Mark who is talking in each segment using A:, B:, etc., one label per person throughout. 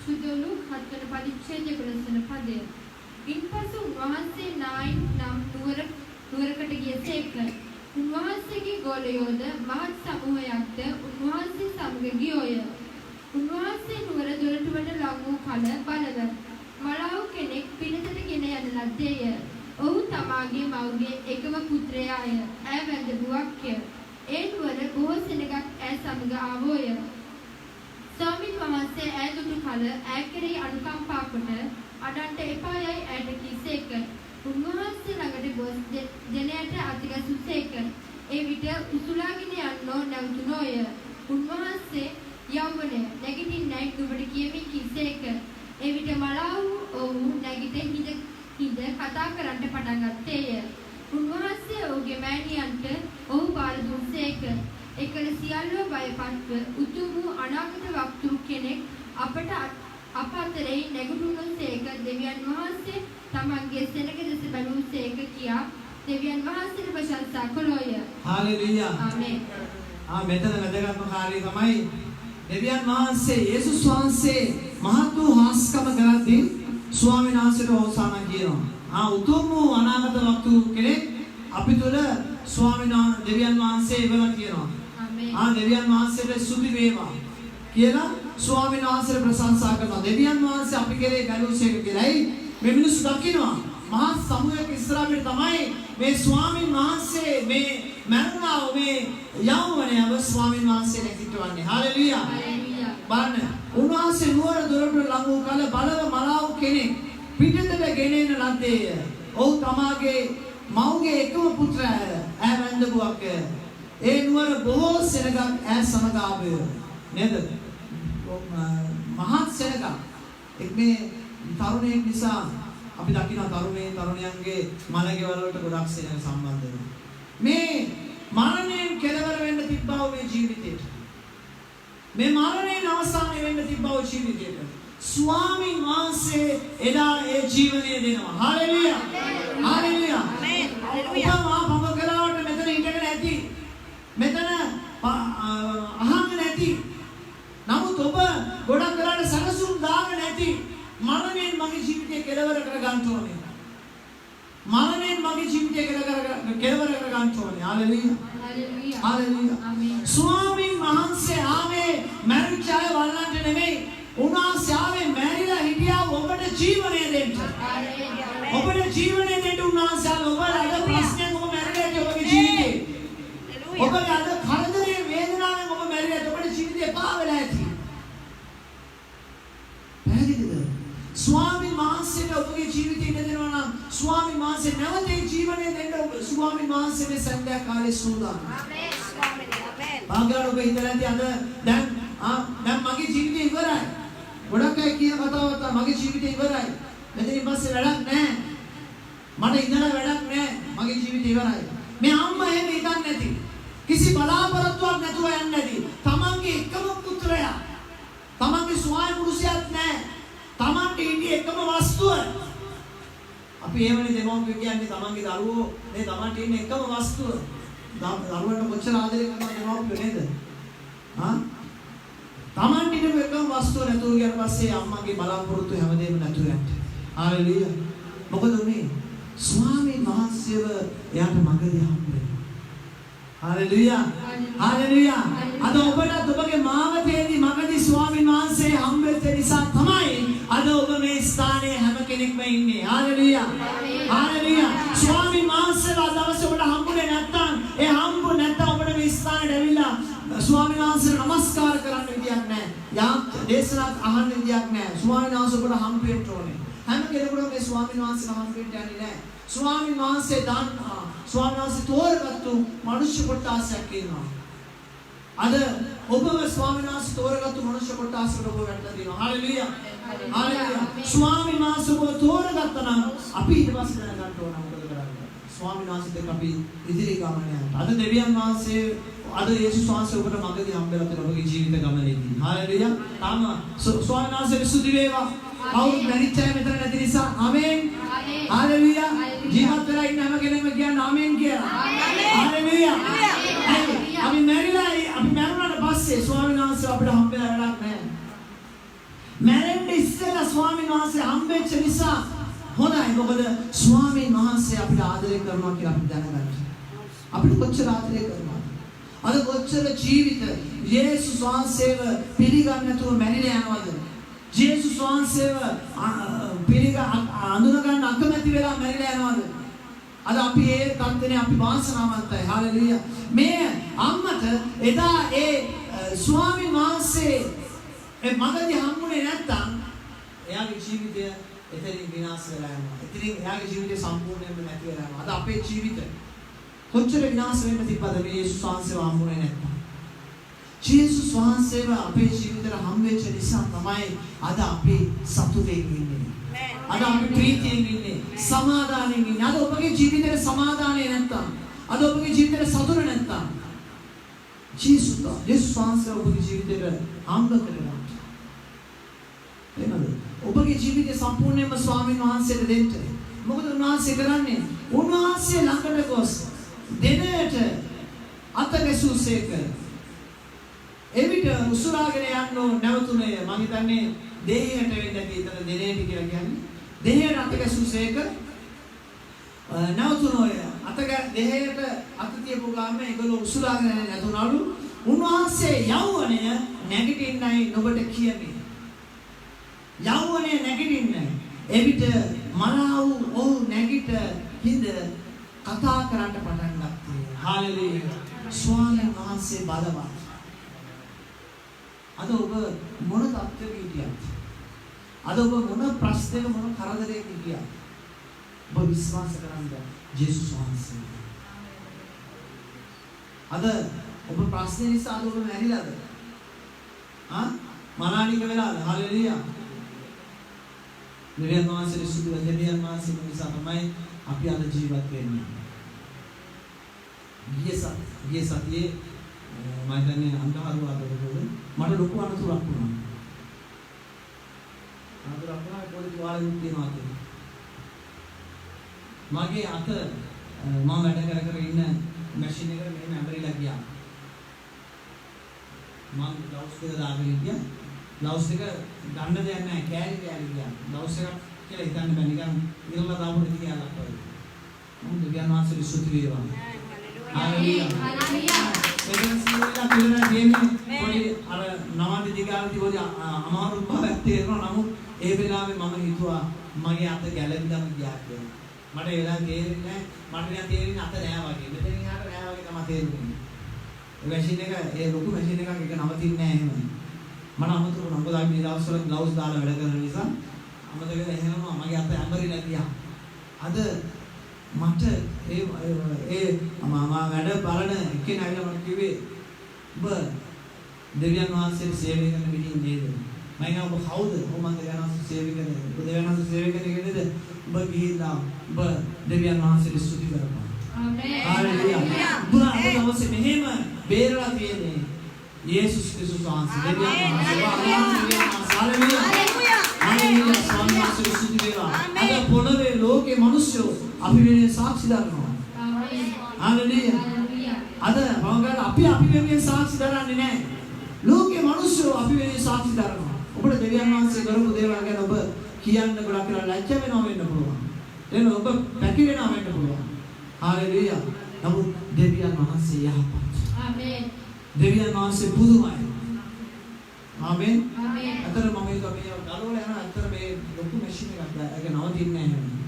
A: සුදුලු හත්වන පරිච්ඡේදය කොටසන පදය. ඉන්පසු උන්වහන්සේ නායින් නම් නුවරකට ගියසේක. උන්වහන්සේගේ ගෝලයෝද මහත් සමූහයක්ද උන්වහන්සේ සමග ගියෝය. උන්වහන්සේ නුවර දොරටුවට ලං වූ කල බලව මලාව් කෙනෙක් පිළිතට ගෙන යන ලද්දේය. ඔහු තමාගේ මව්ගේ එකම පුත්‍රයාය. ඈ වැඳපුවක්ය. ඒ නුවර බොහෝ සෙනගක් ඈ සමග ආවෝය. ස්වාමීන් වහන්සේ ඈ දුටු කල ඈ කෙරෙහි අනුකම්පා කොට අඩන්ට එපා යයි ඈට කීසේක. උන්වහන්සේ ළඟට ගොස් දෙනයට අතිගසුසේක. ඒ විට උසුලාගෙන යන්නෝ නැවතුනෝය. උන්වහන්සේ යවුවනේ නැගිටින්නයි නුඹට කියමින් කීසේක. ඒ විට මලාව් ඔහු නැගිට හිඳ කතා කරන්න පටන් ගත්තේය. උන්වහන්සේ ඔහුගේ මෑණියන්ට ඔහු බාර දුන්සේක. එකල සියල්ලෝ බයපත්ව උතුම් වූ අනාගත වක්තුරු කෙනෙක් අප අතරේ නැගුණුසේක. දෙවියන් වහන්සේ තමන්ගේ සෙනග දෙස බැලූසේක කියා දෙවියන් වහන්සේට ප්‍රශංසා කළෝය.
B: හාලෙලූයා.
A: ආමේන්.
B: මෙතන වැදගත්ම කාර්යය තමයි දෙවියන් වහන්සේ යේසුස් වහන්සේ මහත් වූ හාස්කම කරද්දී ස්වාමීන් වහන්සේට හොසානා කියනවා. උතුම් වූ අනාගත වක්තු කෙනෙක් අපි තුල දෙවියන් වහන්සේ ඉවලා කියනවා. දෙවියන් වහන්සේට ස්තුති වේවා කියලා ස්වාමීන් වහන්සේට ප්‍රශංසා කරනවා. දෙවියන් වහන්සේ අපි කෙරේ බැලුසේක කියලායි මේ මිනිස්සු දකිනවා. මහා සමුහයක ඉස්සරහට තමයි මේ ස්වාමීන් වහන්සේ මේ මරණව මේ යවුවනේ අව ස්වාමීන් වහන්සේ නැගිටවන්නේ. හාලෙලූයා. බලන්න. උන්වහන්සේ නුවර දොරටුවට ලං වූ කල බලව මලාව් කෙනෙක් පිටතට ගෙන එන ලද්දේය. ඔහු තමාගේ මව්ගේ එකම පුත්‍රයාය. ඈ වැඳපුවක්. ඒ නුවර බොහෝ සෙනගක් ඈ සමග ආවේය. නේද? මහත් සෙනගක්. මේ තරුණයෙක් නිසා අපි දකිනවා තරුණයන්ගේ මලගෙවල් වලට ගොඩක් සෙනග සම්බන්ධ වෙනවා. මේ මරණයෙන් කෙලවර වෙන්න තිබ්බව මේ ජීවිතේට. මේ මරණයෙන් අවසානය වෙන්න තිබ්බව ජීවිතේට. ස්වාමීන් වහන්සේ එදා ඒ ජීවනය දෙනවා. හාලෙලූයා. හාලෙලූයා. ආමේන්. හාලෙලූයා. ඔබ කරාවට මෙතන හිටගෙන ඇති. මෙතන අහන්න නැති. නමුත් ඔබ ගොඩක් කරාට සනසුන් දාගෙන නැති. මරණයෙන් මගේ ජීවිතය කෙලවර කර ගන්න ඕනේ. මරණයෙන් මගේ ජීවිතය කෙලවර කර ගන්න ඕනේ. හාලෙලූයා. හාලෙලූයා. හාලෙලූයා. ආමේන්. ස්වාමීන් වහන්සේ ආවේ මරිච්ච අය වල්ලන්ට නෙමෙයි. උන්වහන්සේ ආවේ මැරිලා හිටියා ඔබට ජීවනය දෙන්න. ඔබට ජීවනය දෙන්න උන්වහන්සේ ආවේ. ඔබට අද ප්‍රශ්නයක් ඔබ මැරිලා ඉන්නේ ඔබගේ ජීවිතේ. ඔබට අද කරදරේ වේදනාවෙන් ඔබ මැරිලා ඔබට ජීවිතේ පා වෙලා ඇති. පැහැදිලිද? ස්වාමීන් වහන්සේට ඔබගේ ජීවිතේ ඉන්න දෙනවා නම් ස්වාමීන් වහන්සේ නැවතේ ජීවනය දෙන්න ඔබ ස්වාමීන් වහන්සේ මේ සන්ධ්‍යා කාලේ සූදානම්. ආමේන්. ස්වාමීන් ආමේන්. බංගලට ඔබ හිතලා ඇති අද දැන් මගේ ජීවිතේ ඉවරයි. ගොඩක් අය කියන කතාවක් තමයි මගේ ජීවිතේ ඉවරයි. මෙතනින් පස්සේ වැඩක් නැහැ. මට ඉඳලා වැඩක් නැහැ. මගේ ජීවිතේ ඉවරයි. මේ අම්මා එහෙම හිතන්නේ නැති. කිසි බලාපොරොත්තුවක් නැතුව යන්නේ නැති. තමන්ගේ එකම පුත්‍රයා. තමන්ගේ ස්වාමි පුරුෂයාත් නැහැ. තමන්ට ඉන්නේ එකම වස්තුව. අපි එහෙමනේ දෙමව්පියෝ කියන්නේ තමන්ගේ දරුවෝ මේ තමන්ට ඉන්නේ එකම වස්තුව. දරුවන්ට කොච්චර ආදරේ කරනවද දෙමව්පියෝ නේද? තමන්ට ඉන්න එකම වස්තුව නැතුව ගියාට පස්සේ අම්මගේ බලාපොරොත්තු හැමදේම නැතුව යන්නේ. හාලෙලූයා. මොකද උනේ? ස්වාමීන් වහන්සේව එයාට මගදී හම්බුනේ. හාලෙලූයා. හාලෙලූයා. අද ඔබට ඔබගේ මාවතේදී මගදී ස්වාමීන් වහන්සේ හම්බෙච්ච නිසා තමයි අද ඔබ මේ ස්ථානයේ හැම කෙනෙක්ම ඉන්නේ. හාලෙලූයා. හාලෙලූයා. ස්වාමීන් වහන්සේලා දවසේ ඔබට හම්බුනේ නැත්තම් ඒ හම්බු නැත්තම් ඔබට මේ ස්ථානයට ඇවිල්ලා ස්වාමීන් වහන්සේට නමස්කාර කරන්න විදියක් නැහැ. යාම් දේශනාවක් අහන්න විදියක් නැහැ. ස්වාමීන් වහන්සේ ඔබට හම්බ වෙන්න ඕනේ. හැම කෙනෙකුටම මේ ස්වාමීන් වහන්සේ හම්බ වෙන්න යන්නේ නැහැ. ස්වාමීන් වහන්සේ ස්වාමීන් වහන්සේ තෝරගත්තු මනුෂ්‍ය කොටසක් ඉන්නවා. අද ඔබව ස්වාමීන් වහන්සේ තෝරගත්තු මනුෂ්‍ය කොටසකට ඔබ වැටලා දිනවා. හාලෙලූයා. හාලෙලූයා. ස්වාමීන් වහන්සේ ඔබ තෝරගත්තා නම් අපි ඊට පස්සේ දැනගන්න ඕන මොකද කරන්නේ. ස්වාමීන් වහන්සේට අපි ඉදිරි ගමන යනවා. අද දෙවියන් වහන්සේ අද යේසුස් වහන්සේ ඔබට මගදී හම්බෙලා තියෙන ඔබගේ ජීවිත ගමනේදී. හාලෙලූයා. තාම ස්වාමීන් වහන්සේට ස්තුති වේවා. කවුරුත් මැරිච්ච අය මෙතන නැති නිසා. ආමේන්. හාලෙලූයා. ජීවත් වෙලා ඉන්න හැම කෙනෙක්ම කියන්න ආමේන් කියලා. හාලෙලූයා. අපි මැරුණාට පස්සේ ස්වාමීන් වහන්සේ අපිට හම්බෙලා වැඩක් නැහැ. ස්වාමීන් වහන්සේ හම්බෙච්ච නිසා හොඳයි. මොකද ස්වාමීන් වහන්සේ අපිට ආදරය කරනවා කියලා අපි දැනගන්න. අපිට කොච්චර ආදරය කරනවද? අද කොච්චර ජීවිත යේසුස් වහන්සේව පිළිගන්නේ නැතුව මැරිලා යනවද? යේසුස් වහන්සේව අඳුන ගන්න අකමැති වෙලා මැරිලා යනවද? අද අපි ඒ තත්ත්වනේ අපි වාසනාවන්තයි. හාලෙලූයා. මේ අම්මට එදා ඒ ස්වාමීන් වහන්සේ මගදී හම්බුනේ නැත්තම් එයාගේ ජීවිතය එතනින් විනාශ වෙලා යනවා. එතනින් එයාගේ ජීවිතය සම්පූර්ණයෙන්ම නැති වෙලා යනවා. අද අපේ ජීවිතය කොච්චර විනාශ වෙන්න තිබ්බද මේ යේසුස් වහන්සේව හම්බුනේ නැත්තම්? යේසුස් වහන්සේව අපේ ජීවිතේට හම්බෙච්ච නිසා තමයි අද අපි සතුටෙන් ඉන්නේ. අද අපි ප්‍රීතියෙන් ඉන්නේ, සමාදානෙන් ඉන්නේ. අද ඔබගේ ජීවිතේ සමාදානය නැත්තම්, අද ඔබගේ ජීවිතේ සතුට නැත්තම් යේසුස් වහන්සේ ඔබගේ ජීවිතේට හම්බ කරනවා. එහෙමද? ඔබගේ ජීවිතේ සම්පූර්ණයෙන්ම ස්වාමීන් වහන්සේට දෙන්න. මොකද උන්වහන්සේ කරන්නේ? උන්වහන්සේ ළඟට ගොස් දෙනට අත ගැසූසේක. එවිට උසුරාගෙන යන්න නැවතුනේ. මම හිතන්නේ දෙහියට වෙන්න ඇති. එතන දෙනේටි කියලා කියන්නේ. දෙහියට අත ගැසූසේක. නැවතුනෝය. දෙහියට අත තියපු ගාම ඒගොල්ලෝ උසුරාගෙන නැතුණලු. උන්වහන්සේ යෞවනය නැගිටින්නයි නුඹට කියන්නේ. යෞවනය නැගිටින්න. එවිට මනාව ඔහු නැගිට හිඳ කතා කරන්න පටන් ගත්තා. හාලෙලූයා. ස්වාමීන් වහන්සේ බලවත්. අද ඔබ මොන තත්ත්වයක හිටියත්, අද ඔබ මොන ප්‍රශ්නයක මොන කරදරයක හිටියත්, ඔබ විශ්වාස කරන්න යේසුස් වහන්සේ. අද ඔබ ප්‍රශ්නේ නිසා අද ඔබ මැරිලාද? මරණික වෙලාද? හාලෙලූයා. දෙවියන් වහන්සේ සුදුව දෙවියන් වහන්සේ නිසා තමයි අපි අද ජීවත් වෙන්නේ. ගිය සතියේ මම දන්නේ අන්තහරුව අතවල මට ලොකු අනතුරක් වුණා. පොඩි තුවාලයක් තියෙනවා කියලා. මගේ අත මම වැඩ කර ඉන්න මැෂින් එකට මෙහෙම ඇඹරිලා ගියා. මම ග්ලව්ස් එක දාගෙන හිටියා. ග්ලව්ස් එක ගන්න දෙයක් නැහැ. කෑලි ගියා. ග්ලව්ස් එක කියලා හිතන්න බෑ. නිකන් ඉරලා දාපු දෙයක් කියලා වගේ. මම දෙවියන් වහන්සේට ස්තුති වේවා. හalleluya. එතන සියලා පිළිවෙල දෙන්නේ පොඩි අර නවන්දි දිගාලදී පොඩි අමාරු බවක් තේරෙනවා. නමුත් ඒ වෙලාවේ මම හිතුවා මගේ අත ගැලෙන්නම ගියා කියලා. මට ඒ වෙලාවේ තේරෙන්නේ නැහැ. මට නිකන් තේරෙන්නේ අත නෑ වගේ. මෙතන ඉහාට නෑ වගේ තමයි තේරෙන්නේ. ඒ මැෂින් එක ඒ ලොකු මැෂින් එකක් එක නවතින්නේ නැහැ එහෙම. මට අමතක වුණා. මොකද අපි දවස්වල ග්ලව්ස් දාලා වැඩ කරන නිසා අමතක වෙලා එහෙම මගේ අත ඇඹරිලා ගියා. අද මට මම වැඩ බලන එක්කෙනා ඇවිල්ලා මට කිව්වේ ඔබ දෙවියන් වහන්සේට සේවය කරන මිනිහ නේද? මම කියනවා ඔබ කවුද? ඔබ මම දෙවියන් වහන්සේට සේවය කරන්නේ. ඔබ දෙවියන් වහන්සේට සේවය කරන්නේ නේද? ඔබ ගිහිල්ලා ඔබ දෙවියන් වහන්සේට ස්තුති කරපන්. ආමේන්. හalleluya. බුදුහාමුදුරුවෝ අවශ්‍ය මෙහෙම බේරලා තියෙන්නේ යේසුස් ක්‍රිස්තුස් වහන්සේ. දෙවියන් වහන්සේ. හalleluya. හalleluya. ස්වාමීන් වහන්සේට ස්තුති වේවා. අද පොළවේ ලෝකේ මිනිස්සු අපි වෙනුවෙන් සාක්ෂි දරනවා. ආමේන්. හalleluya. අද මම අපි වෙනුවෙන් සාක්ෂි දරන්නේ නැහැ. ලෝකේ මිනිස්සු අපි වෙනුවෙන් සාක්ෂි දරනවා. ඔබට දෙවියන් වහන්සේ කරපු දේවල් ගැන ඔබ කියන්න ගොඩක් වෙලා ලැජ්ජ වෙනවා වෙන්න පුළුවන්. එතන ඔබ පැකිලෙනවා වෙන්න පුළුවන්. හalleluya. නමුත් දෙවියන් වහන්සේ යහපත්. ආමේන්. දෙවියන් වහන්සේ පුදුමයි. ආමේන්. ආමේන්. අතර මම මේ ගලවල යන අතර මේ ලොකු මැෂින් එකක් ඒක නවතින්නේ නැහැ.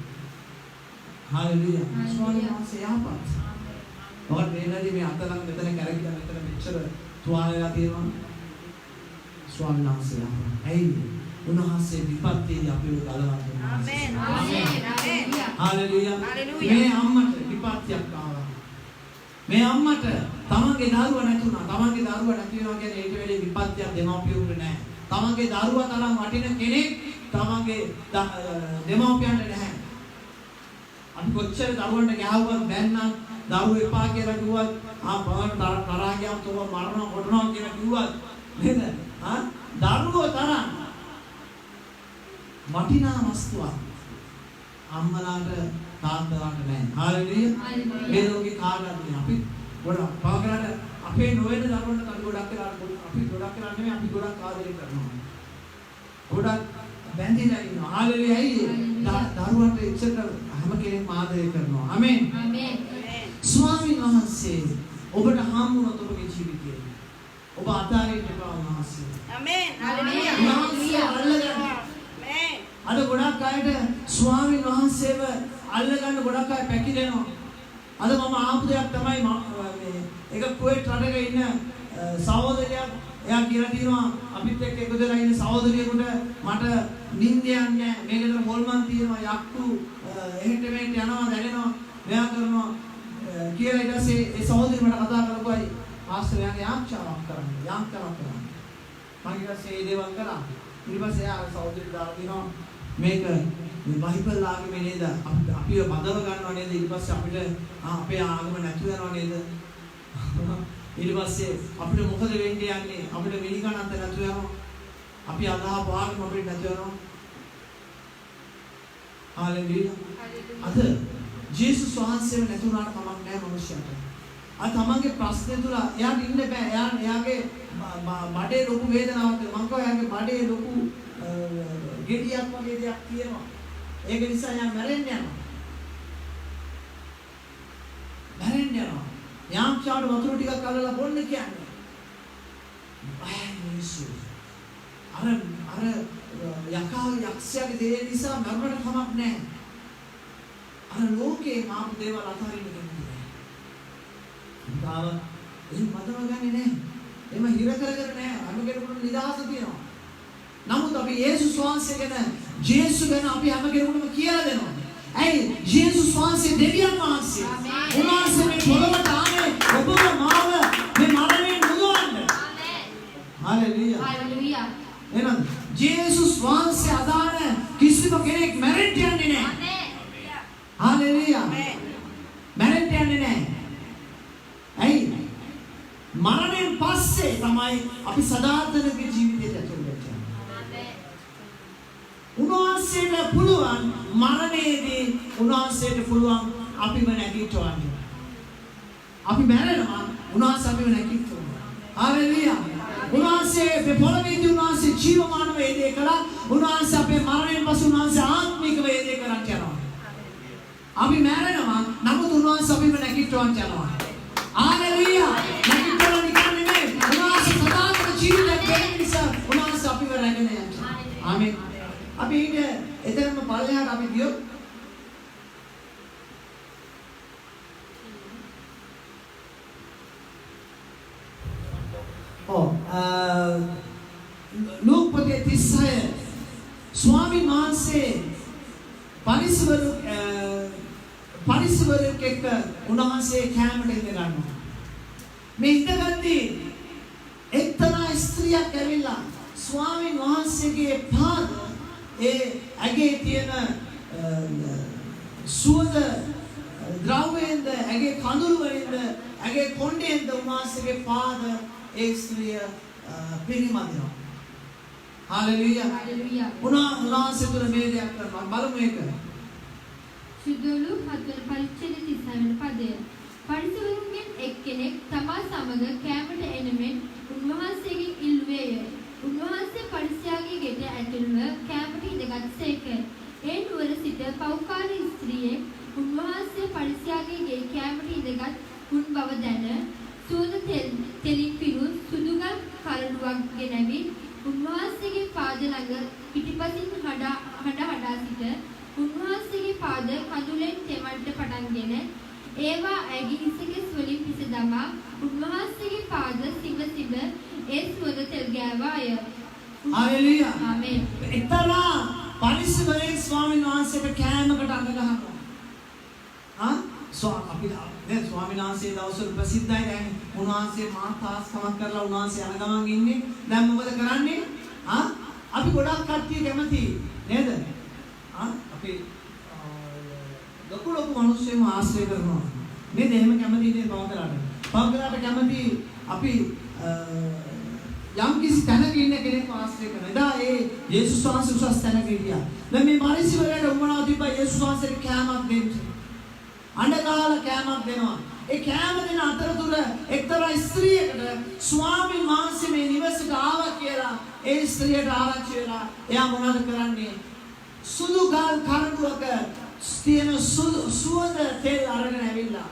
B: හalleluya. ස්වාමීන් වහන්සේ යහපත්. ඔබට මේනදී මේ අත ළඟ මෙතන කැරකිලා මෙතන මෙච්චර තුවාල වෙලා තියෙනවා. ස්වාමීන් වහන්සේ යහපත්. ඇයි? උන්වහන්සේ විපත්තියදී අපිව ගලවන්න. ආමේන්. ආමේන්. හalleluya. මේ අම්මට විපත්තියක් ආවා. මේ අම්මට තමන්ගේ දරුවා නැතුණා. තමන්ගේ දරුවා නැති වෙනවා කියන්නේ ඊට වැඩි විපත්තියක් දෙමව්පියුන්ට නැහැ. තමන්ගේ දරුවා තරම් වටින කෙනෙක් තමන්ගේ දෙමව්පියන්ට නැහැ. අපි කොච්චර දරුවන්ට ගහුවත් බැන්නත් දරුවෝ එපා කියලා කිව්වත් බලන්න තරහා ගියාම තෝ මරනවා කොටනවා කියලා කිව්වත් නේද? දරුවෝ තරම් වටිනා වස්තුවක් අම්මලාට තාත්තලාට නැහැ. හalleluya. මේ ලෝකේ කාටවත් නෑ. අපි ගොඩක් පාගලට අපේ නොවන දරුවන්ට අපි ගොඩක් වෙලා අපි ගොඩක් වෙලා නෙමෙයි අපි ගොඩක් ආදරය කරනවා. ගොඩක් බැඳිලා ඉන්නවා. හාලෙලුයා. ඇයි? දරුවන්ට ඉච්ඡට හැම කෙනෙක්ම ආදරය කරනවා. ආමෙන්.
A: ආමෙන්.
B: ස්වාමීන් වහන්සේ ඔබට හම් වුණොත් ඔබගේ ජීවිතේ ඔබ අතාරින්න එපා උන්වහන්සේ.
C: ආමෙන්.
B: උන්වහන්සේ අල්ලගන්න.
C: ආමෙන්.
B: අද ගොඩක් අයට ස්වාමීන් වහන්සේව අල්ලගන්න ගොඩක් අය පැකිලෙනවා. අද මම ආපු දෙයක් තමයි මේ එක කුවේට් රටක ඉන්න සහෝදරයා එයා කියලා තියෙනවා අපිත් එක්ක එකතුලා ඉන්න සහෝදරියෙකුට මට නිින්ද යන්නේ නැහැ. මේකට හොල්මන් තියෙනවා යක්කු එහෙට මෙහෙට යනවා දැනෙනවා මෙයා කරනවා කියලා ඊට පස්සේ ඒ සහෝදරිය මට කතා කරපුවායි ආශ්‍රයයන්ගේ යාක්ෂාවක් කරන්න යාක්ෂාවක් කරන්න. මම ඊට පස්සේ ඒ දේවල් කරා. ඊට පස්සේ එයා සහෝදරිය දාලා කියනවා මේක මේ බයිබල් ආගමේ නේද අපිව බදව ගන්නව නේද ඊට පස්සේ අපිට අපේ ආගම නැතු වෙනව නේද ඊට පස්සේ අපිට මොකද වෙන්නේ යන්නේ අපිට මිනිකණන්ත නැතු වෙනවා අපි අදහපු ආගම අපිට නැතු වෙනවා හාලෙලුයා අද ජේසුස් වහන්සේව නැතුණාට කමක් නැහැ මනුස්සයාට අද තමන්ගේ ප්‍රශ්නේ තුල එයාට ඉන්න බෑ එයාගේ බඩේ ලොකු වේදනාවක් මං කෝ එයාගේ බඩේ ලොකු ගෙඩියක් වගේ දෙයක් තියෙනවා ඒක නිසා යා මැරෙන්න යනවා යාම්චාට වතුර ටිකක් අල්ලලා බොන්න කියන්නේ මිනිස්සු අර යකා යක්ෂයාගේ දේ නිසා මරණට කමක් නැහැ අර ලෝකේ මාපු දේවල් අතහරින්න දෙන්නේ නැහැ එහෙම මතව ගන්නේ නැහැ එහෙම හිර කරගෙන නැහැ අන්න කෙනෙකුට නිදහස තියෙනවා නමුත් අපි යේසුස් වහන්සේ ගැන ජේසු ගැන අපි හැම කෙනෙකුටම කියලා දෙනවා. ඇයි? ජේසුස් වහන්සේ දෙවියන් වහන්සේ. උන්වහන්සේ මේ පොළොවට ආවේ ඔබව මාව මේ මරණයෙන් මුදවන්න. හාලෙලුයා.
A: හාලෙලුයා.
B: එහෙනම් ජේසුස් වහන්සේ අදාන කිසිම කෙනෙක් මැරෙන්න යන්නේ නැහැ. හාලෙලුයා. මැරෙන්න යන්නේ නැහැ. ඇයි? මරණයෙන් පස්සේ තමයි අපි සදාතනික ජීවිතයට ඇතුල් වෙන්නේ. උන්වහන්සේට පුළුවන් මරණයේදී උන්වහන්සේට පුළුවන් අපිව නැගිටවන්න. අපි මැරෙනවා උන්වහන්සේ අපිව නැගිටවනවා. හාලෙලුයා. උන්වහන්සේ මේ පොළොවේදී උන්වහන්සේ ජීවමානව ඒ දේ කළා. උන්වහන්සේ අපේ මරණයෙන් පසු උන්වහන්සේ ආත්මිකව ඒ දේ කරන්න යනවා. අපි මැරෙනවා නමුත් උන්වහන්සේ අපිව නැගිටවන්න යනවා. හාලෙලුයා. නැගිටවලා නිකන් නෙමෙයි. උන්වහන්සේ සදාතන ජීවිතයක් දෙන්න නිසා උන්වහන්සේ අපිව රැගෙන යනවා. ආමේන්. අපි ඉන්නේ එතරම් පල්ලෙහාට අපි ගියොත් ලූක් පොතේ 36 ස්වාමීන් වහන්සේ පරිසවරුෙක් එක්ක උන්වහන්සේ කැමරට ඉඳ ගන්නවා මේ ඉඳගත්දී එක්තරා ස්ත්‍රියක් ඇවිල්ලා ස්වාමීන් වහන්සේගේ පාද ඒ ඇගේ තියෙන සුවඳ ද්‍රව්‍යයෙන්ද ඇගේ කඳුළු වලින්ද ඇගේ කොණ්ඩෙන්ද උන්වහන්සේගේ පාද ඒ ස්ත්‍රිය පිරිමදිනවා. හාලෙලුයා.
A: හාලෙලුයා.
B: උන්වහන්සේ තුල මේ දෙයක් කරනවා. බලමු ඒක.
A: සිදුවලු 7 පරිච්ඡේද 36 පදය. පරිසවරුන්ගෙන් එක්කෙනෙක් තමා සමග කැමරට එනමෙන් උන්වහන්සේගෙන් ඉල්ලුවේය. උන්වහන්සේ පරිසයාගේ ගෙට ඇතුළුව කැමරට ඉඳගත්සේක. ඒ නුවර සිට පෞකාරී ස්ත්‍රියෙක් උන්වහන්සේ පරිසයාගේ ගේ කැමරට ඉඳගත් උන් බව දැන සූද තෙලින් පිරු සුදුගත් කරඬුවක් ගෙනවි උන්වහන්සේගේ පාද ළඟ පිටිපසින් හඬා සිට උන්වහන්සේගේ පාද කඳුලෙන් තෙමන්න පටන්ගෙන ඒවා ඇගේ හිසකෙස් වලින් පිස දමා උන්වහන්සේගේ පාද සිඹ ඒ සුවඳ තෙල් ගෑවාය.
B: හාලෙලුයා.
A: ආමේන්.
B: එතරම් පරිසවරේ ස්වාමීන් වහන්සේට කෑමකට අඟ ගහනවා. අපි දැන් ස්වාමීන් වහන්සේ දවස්වල ප්‍රසිද්ධයි දැන් උන්වහන්සේ මාතාස්කමක් කරලා උන්වහන්සේ යන ගමන් ඉන්නේ. දැන් මොකද කරන්නේ? අපි ගොඩක් කට්ටිය කැමති නේද? අපි ලොකු මිනිස්සුන්ව ආශ්‍රය කරනවා. නේද? එහෙම කැමති නේද පවකලාට? පවකලාට කැමති අපි යම් කිසි තැනක ඉන්න කෙනෙක්ව ආශ්‍රය කරනවා. එදා ඒ යේසුස් වහන්සේ උසස් තැනක හිටියා. දැන් මේ පරිසවරයට උඹනවා තිබ්බා යේසුස් වහන්සේට කෑමක් දෙන්න. අඬගාල කෑමක් දෙනවා. ඒ කෑම දෙන අතරතුර එක්තරා ස්ත්‍රියකට ස්වාමීන් වහන්සේ මේ නිවසට ආවා කියලා ඒ ස්ත්‍රියට ආරංචි වෙලා එයා මොනවද කරන්නේ? සුදු ගල් කරඬුවක තියෙන සුවඳ තෙල් අරගෙන ඇවිල්ලා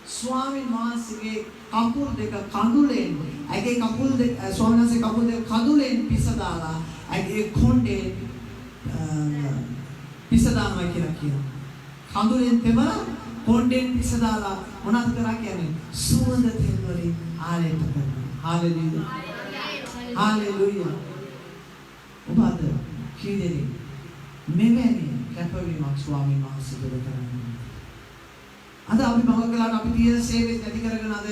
B: ස්වාමීන් වහන්සේගේ කකුල් දෙක කඳුලෙන් ඇගේ කකුල් දෙක ස්වාමීන් වහන්සේ කකුල් දෙක කඳුලෙන් පිස දාලා ඇගේ කොණ්ඩේ පිස දානවා කියලා කියනවා. කඳුලෙන් තෙමලා කොණ්ඩෙන් පිස දාලා මොනවද කරා කියන්නේ? සුවඳ තෙල් වලින් ආලේප කරනවා. හාලෙලූයා. හාලෙලූයා. ඔබ අද කී දෙනෙක් මෙවැනි කැපවීමක් ස්වාමීන් වහන්සේ තුළ කරන්නේ? අද අපි බවකලාට අපි තියෙන සේවය නැති කරගෙන අද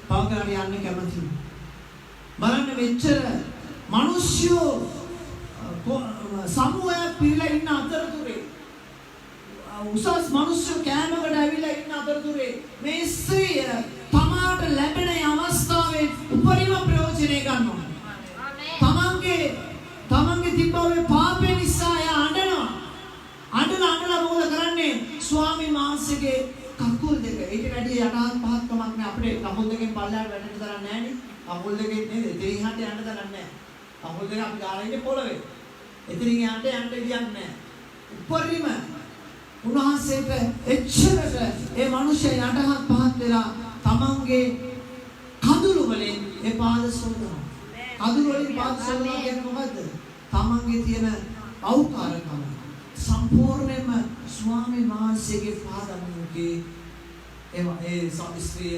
B: බවකලාට යන්න කැමතියි. බලන්න මෙච්චර මිනිස්සු සමූහයක් පිරලා ඉන්න අතරතුරේ උසස් මිනිස්සු කෑමකට ඇවිල්ලා ඉන්න අතරතුරේ මේ ස්ත්‍රිය තමාට ලැබෙන අවස්ථාවේ උපරිම ප්‍රයෝජනය ගන්නවා. තමන්ගේ තිබ්බේ පාපේ නිසා එයා අඬනවා. අඬලා මොකද කරන්නේ? ස්වාමීන් වහන්සේගේ කකුල් දෙක ඊට වැඩි යටහත් පහත් කමක් නෑ. අපිට කකුල් දෙකෙන් පල්ලයට වැටෙන්න තරම් නෑනේ. කකුල් දෙකෙන් නේද? දෙහිහට යන්න තරම් නෑ. කකුල් දෙක අපි ගාලා ඉන්නේ පොළවේ. එතනින් යන්න විදියක් නෑ. උපරිම උන්වහන්සේට එච්චරට ඒ මිනිස්සයා යටහත් පහත් වෙලා තමන්ගේ කඳුළු වලින් ඒ පාද සෝදනවා. කඳුළු වලින් පාද සෝදනවා කියන්නේ මොකද්ද? තමන්ගේ තියෙන අවකාරකම සම්පූර්ණයෙන්ම ස්වාමීන් වහන්සේගේ පාදමුකේ ඒ ස්ත්‍රිය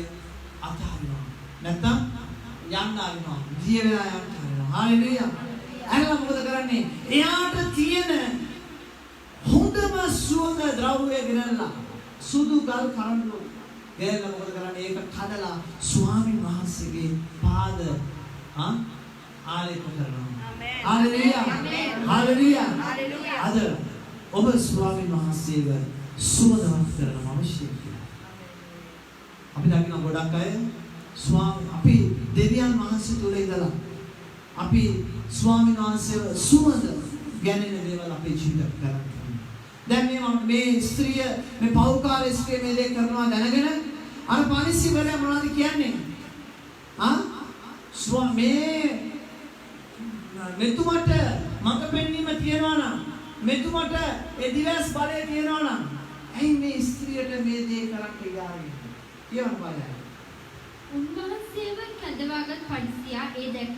B: අතහරිනවා. නැත්තම් යන්න ආරිනවා. ජීව වෙලා යන්න ආරිනවා. හාලෙලූයා. ඇරලා මොකද කරන්නේ? එයාට තියෙන හොඳම සුවඳ ද්‍රව්‍ය ගෙනල්ලා සුදු ගල් කරඬු ගෙනල්ලා මොකද කරන්නේ? ඒක කඩලා ස්වාමීන් වහන්සේගේ පාද ආලේප කරනවා. හාලෙලූයා. හාලෙලූයා. අද ඔබ ස්වාමීන් වහන්සේව සුවඳවත් කරන මිනිසෙක් කියලා. අපි දකින්න ගොඩක් අය අපි දෙවියන් වහන්සේ තුල ඉඳලා අපි ස්වාමීන් වහන්සේව සුවඳ ගැනෙන දේවල් අපේ ජීවිතේ කරන්නේ. දැන් මේ ස්ත්‍රිය මේ පෞකාර ස්ත්‍රිය මේ දේ කරනවා දැනගෙන අර පරිසිවරයා මොනවද කියන්නේ? මෙතුමට මඟ පෙන්වීම තියනවා නම් මෙතුමට ඒ දිවස් බලය තියනවා නම් ඇයි මේ ස්ත්‍රියට මේ දේ කරන්න ගියාවේ? කියන්න බලන්න.
A: උන්වහන්සේව කැඳවාගත් පරිසියා ඒ දැක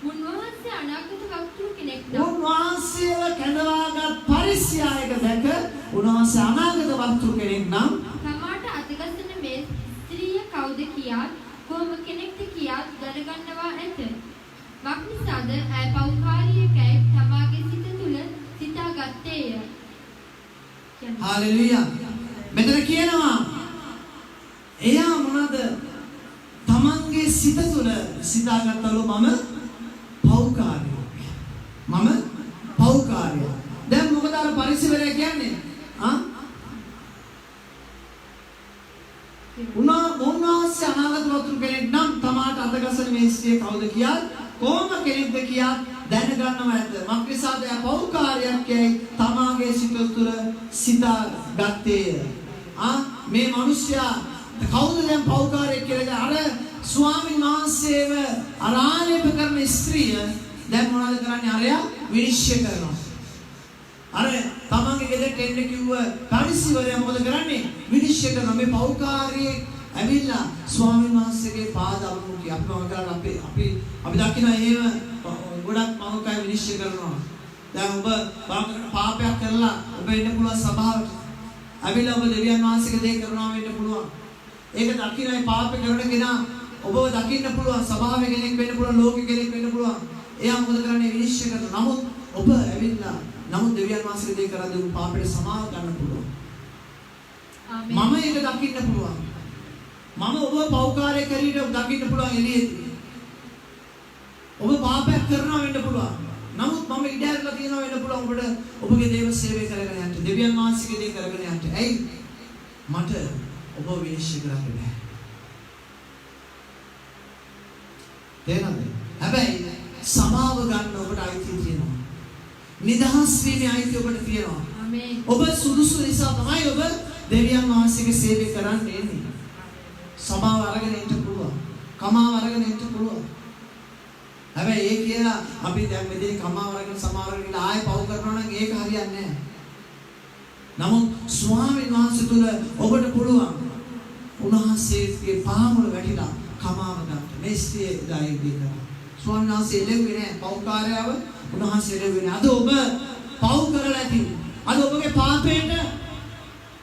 A: උන්වහන්සේ අනාගත වක්තෘ කෙනෙක් නම්
B: උන්වහන්සේව කැඳවාගත් පරිසියා එක දැක උන්වහන්සේ අනාගත වක්තෘ කෙනෙක් නම්
A: තමාට අතගසන මේ ස්ත්‍රිය කවුද කියාත් කොහොම කෙනෙක්ද කියාත් දැනගන්නවා ඇත. වක්නිසාද ඇය පෞකාරියකයි තමාගේ සිත තුළ සිතාගත්තේය.
B: හාලෙලූයා. මෙතන කියනවා එයා මොනවද තමන්ගේ සිත තුළ සිතාගත්තලු මම පෞකාරිය. මම පෞකාරිය. දැන් මොකද අර පරිසරය කියන්නේ? උන්වහන්සේ අනාගත වතුරු කෙනෙක් නම් තමාට අතගසන මේ ස්ත්‍රිය කවුද කියාත් කොහොම කෙනෙක්ද කියාත් දැනගන්නව ඇත. මක්නිසාද එයා පෞකාරියක් යයි තමාගේ සිත තුළ සිතාගත්තේය. මේ මිනිසයා කවුද දැන් පෞකාරයෙක් කියලා? අර ස්වාමීන් වහන්සේව ආරාධනය කරන ස්ත්‍රිය දැන් මොනවද කරන්නේ? අරයා විනිශ්චය කරනවා. අර තමන්ගේ ගෙදරට එන්න කිව්ව පරිසිවරයා මොකද කරන්නේ? විනිශ්චය කරනවා. මේ පෞකාරයෙක් ඇවිල්ලා ස්වාමීන් වහන්සේගේ පාද අමුමුකේ අපි දකින්න එහෙම ගොඩක් මහකයි විනිශ්චය කරනවා. දැන් ඔබ පාපයක් කරලා ඔබ එන්න පුළුවන් සභාවට. ඇවිල්ලා ඔබ දෙවියන් වහන්සේගේ දේ කරනවා වෙන්න පුළුවන්. ඒක දකින්නයි පාපේ කරන කෙනා ඔබව දකින්න පුළුවන් සභාවේ කෙනෙක් වෙන්න පුළුවන් ලෝකෙ කෙනෙක් වෙන්න පුළුවන්. එයා මොකද කරන්නේ? විනිශ්චය කරනවා. නමුත් ඔබ ඇවිල්ලා දෙවියන් වහන්සේගේ දේ කරද්දී ඔබ පාපයට සමාව ගන්න පුළුවන්. ආමේන්. මම ඒක දකින්න පුළුවන්. මම ඔබ පෞකාරය කරීට දකින්න පුළුවන් එළියේදී. ඔබ පාපයක් කරනවා වෙන්න පුළුවන්. නමුත් මම ඉඩහැරලා තියනවා වෙන්න පුළුවන් ඔබට ඔබගේ දේව සේවය කරගෙන යන්න. දෙවියන් වහන්සේගේ දේ කරගෙන යන්න. ඇයි? මට ඔබ විනිශ්චය කරන්න බෑ. තේරෙනවද? හැබැයි සමාව ගන්න ඔබට අයිතිය තියෙනවා. නිදහස් වීමේ අයිතිය ඔබට තියෙනවා.
A: ආමේන්.
B: ඔබ සුදුසු නිසා තමයි ඔබ දෙවියන් වහන්සේගේ සේවය කරන්න එන්නේ. සමාව අරගෙන ඉන්න පුළුවන්. කමාව අරගෙන ඉන්න පුළුවන්. හැබැයි ඒ කියලා අපි දැන් මෙතන කමාවරගෙන සමාවරගෙන ආයෙ පව් කරනවා නම් ඒක හරියන්නේ නැහැ. නමුත් ස්වාමීන් වහන්සේ තුල ඔබට පුළුවන් උන්වහන්සේගේ පාමුල වැටිලා කමාව ගන්න. මේස්තියේ දායකී කරා. ස්වාමීන් වහන්සේ එළෙව්වේ නැහැ පව්කාරයව උන්වහන්සේ එළෙව්වේ නැහැ. අද ඔබ පව් කරලා ඇති. අද ඔබගේ පාපයට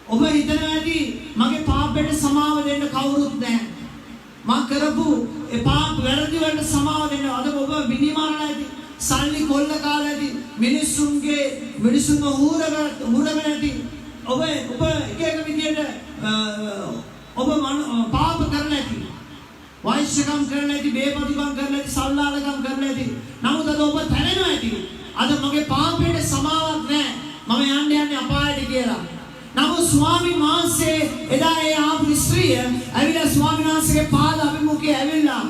B: ඔබ හිතනවා ඇති මගේ පාපයට සමාව දෙන්න කවුරුත් නැහැ. මා කරපු ඒ පාප වැරදි වලට සමාව දෙන්න අද ඔබ විනිමානලා ඇති. සල්ලි කොල්ල කාලා ඇති. මිනිසුන්ව හුරගෙන ඇති. ඔබ එක එක විදියට ඔබ පාප කරලා ඇති. වෛශ්‍යකම් කරලා ඇති, බේපතිකම් කරලා ඇති, සල්ලාලකම් කරලා ඇති. නමුත් අද ඔබ තැවෙනවා ඇති. අද මගේ පාපයට සමාවක් නැහැ. මම යන්නේ අපායට කියලා. නමුත් ස්වාමීන් වහන්සේ එදා ඒ ආපු ස්ත්‍රිය ඇවිල්ලා ස්වාමීන් වහන්සේගේ පාද අභිමුඛයේ ඇවිල්ලා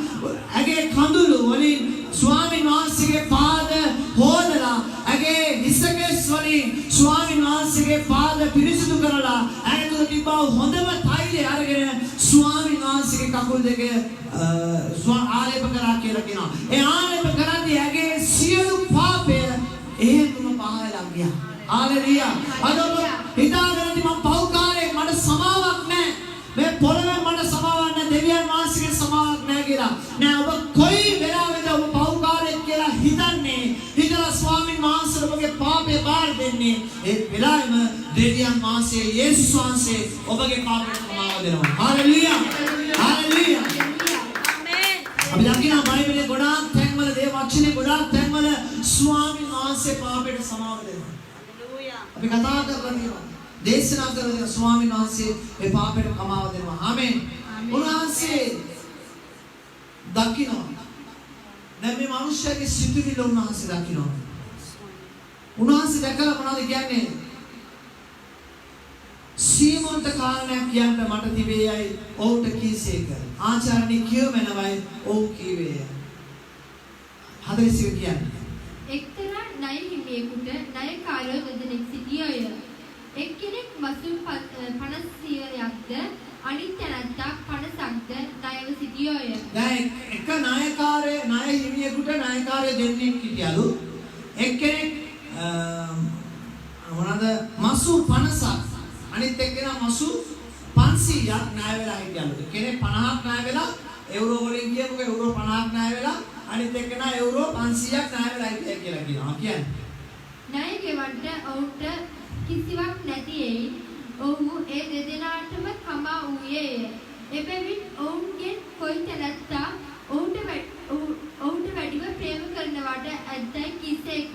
B: ඇගේ කඳුළු වලින් ස්වාමීන් වහන්සේගේ පාද හොදලා ඇගේ හිසකෙස් වලින් ස්වාමීන් වහන්සේගේ පාද පිරිසිදු කරලා ඇතුළත තිබ්බා හොඳම තෛලය අරගෙන ස්වාමීන් වහන්සේගේ කකුල් දෙක ආලේප කරා කියලා කියනවා. ඒ ආලේප කරද්දී ඇගේ සියලු පාපය එහෙමම පහළලා ගියා. හalleluya. අද හිතාගන්න මම පෞකාරයෙක් මට සමාවක් නැහැ. මේ පොළවේ මට සමාවක් නැහැ. දෙවියන් වහන්සේගේ සමාවක් නැහැ කියලා. නෑ ඔබ කොයි වෙලාවෙද ඔබ පෞකාරයෙක් කියලා හිතන්නේ? හිතලා ස්වාමීන් වහන්සේට ඔබගේ පාපේ බාර දෙන්නේ. ඒ වෙලාවෙම දෙවියන් වහන්සේ යේසුස් වහන්සේ ඔබගේ පාපයට සමාව දෙනවා. හalleluya. හalleluya. ආමේන්. අපි දකිනවා බයිබලයේ ගොඩාක් තැන්වල දේ වචනේ ගොඩාක් තැන්වල ස්වාමීන් වහන්සේ පාපයට සමාව දෙනවා. අපි කතා කරලා දේශනා කරන ස්වාමීන් වහන්සේ මේ පාපයට කමාව දෙනවා. ආමේන්. උන්වහන්සේ දකිනවා. දැන් මේ මිනිස්යාගේ සිතුවිල්ල උන්වහන්සේ දකිනවා. උන්වහන්සේ දැකලා මොනවද කියන්නේ? සීමොන්ට කාරණයක් කියන්න මට තිබේයයි ඔහුට කීසේක. ආචාර්ය කියවෙනවයි ඔහු කීවේය. හදෙසිය කියන්නේ.
A: එක්තරා ණය හිමියෙකුට ණයකාරයෝ දෙදෙනෙක් සිටියෝය. එක්කෙනෙක් වසූ 500ක්ද අනිත් තැනැත්තා 50ක්ද ණයව සිටියෝය. දැන්
B: එක ණය හිමියෙකුට ණයකාරයෝ දෙන්නෙක් හිටියලු. එක්කෙනෙක් මොනවාද මසු 50ක් අනිත් එක්කෙනා මසු 500ක් ණය වෙලා හිටියලු. කෙනෙක් 50ක් ණය වෙලා යුරෝ වලින් කියමුකෝ යුරෝ 50ක් ණය වෙලා අනිත් එක්කෙනා යුරෝ 500ක් ණය වෙලා හිටියා කියලා කියනවා. කියන්නේ
A: ණය ගෙවන්න ඔවුන්ට කිසිවක් නැති එයි. ඔවුන් ඒ දෙදෙනාටම කමා වූයේය. එබැවින් ඔවුන්ගෙන් කොයි තැනැත්තා ඔවුන්ට වැඩිව ප්‍රේම කරනවට ඇත්තයි කිසේක.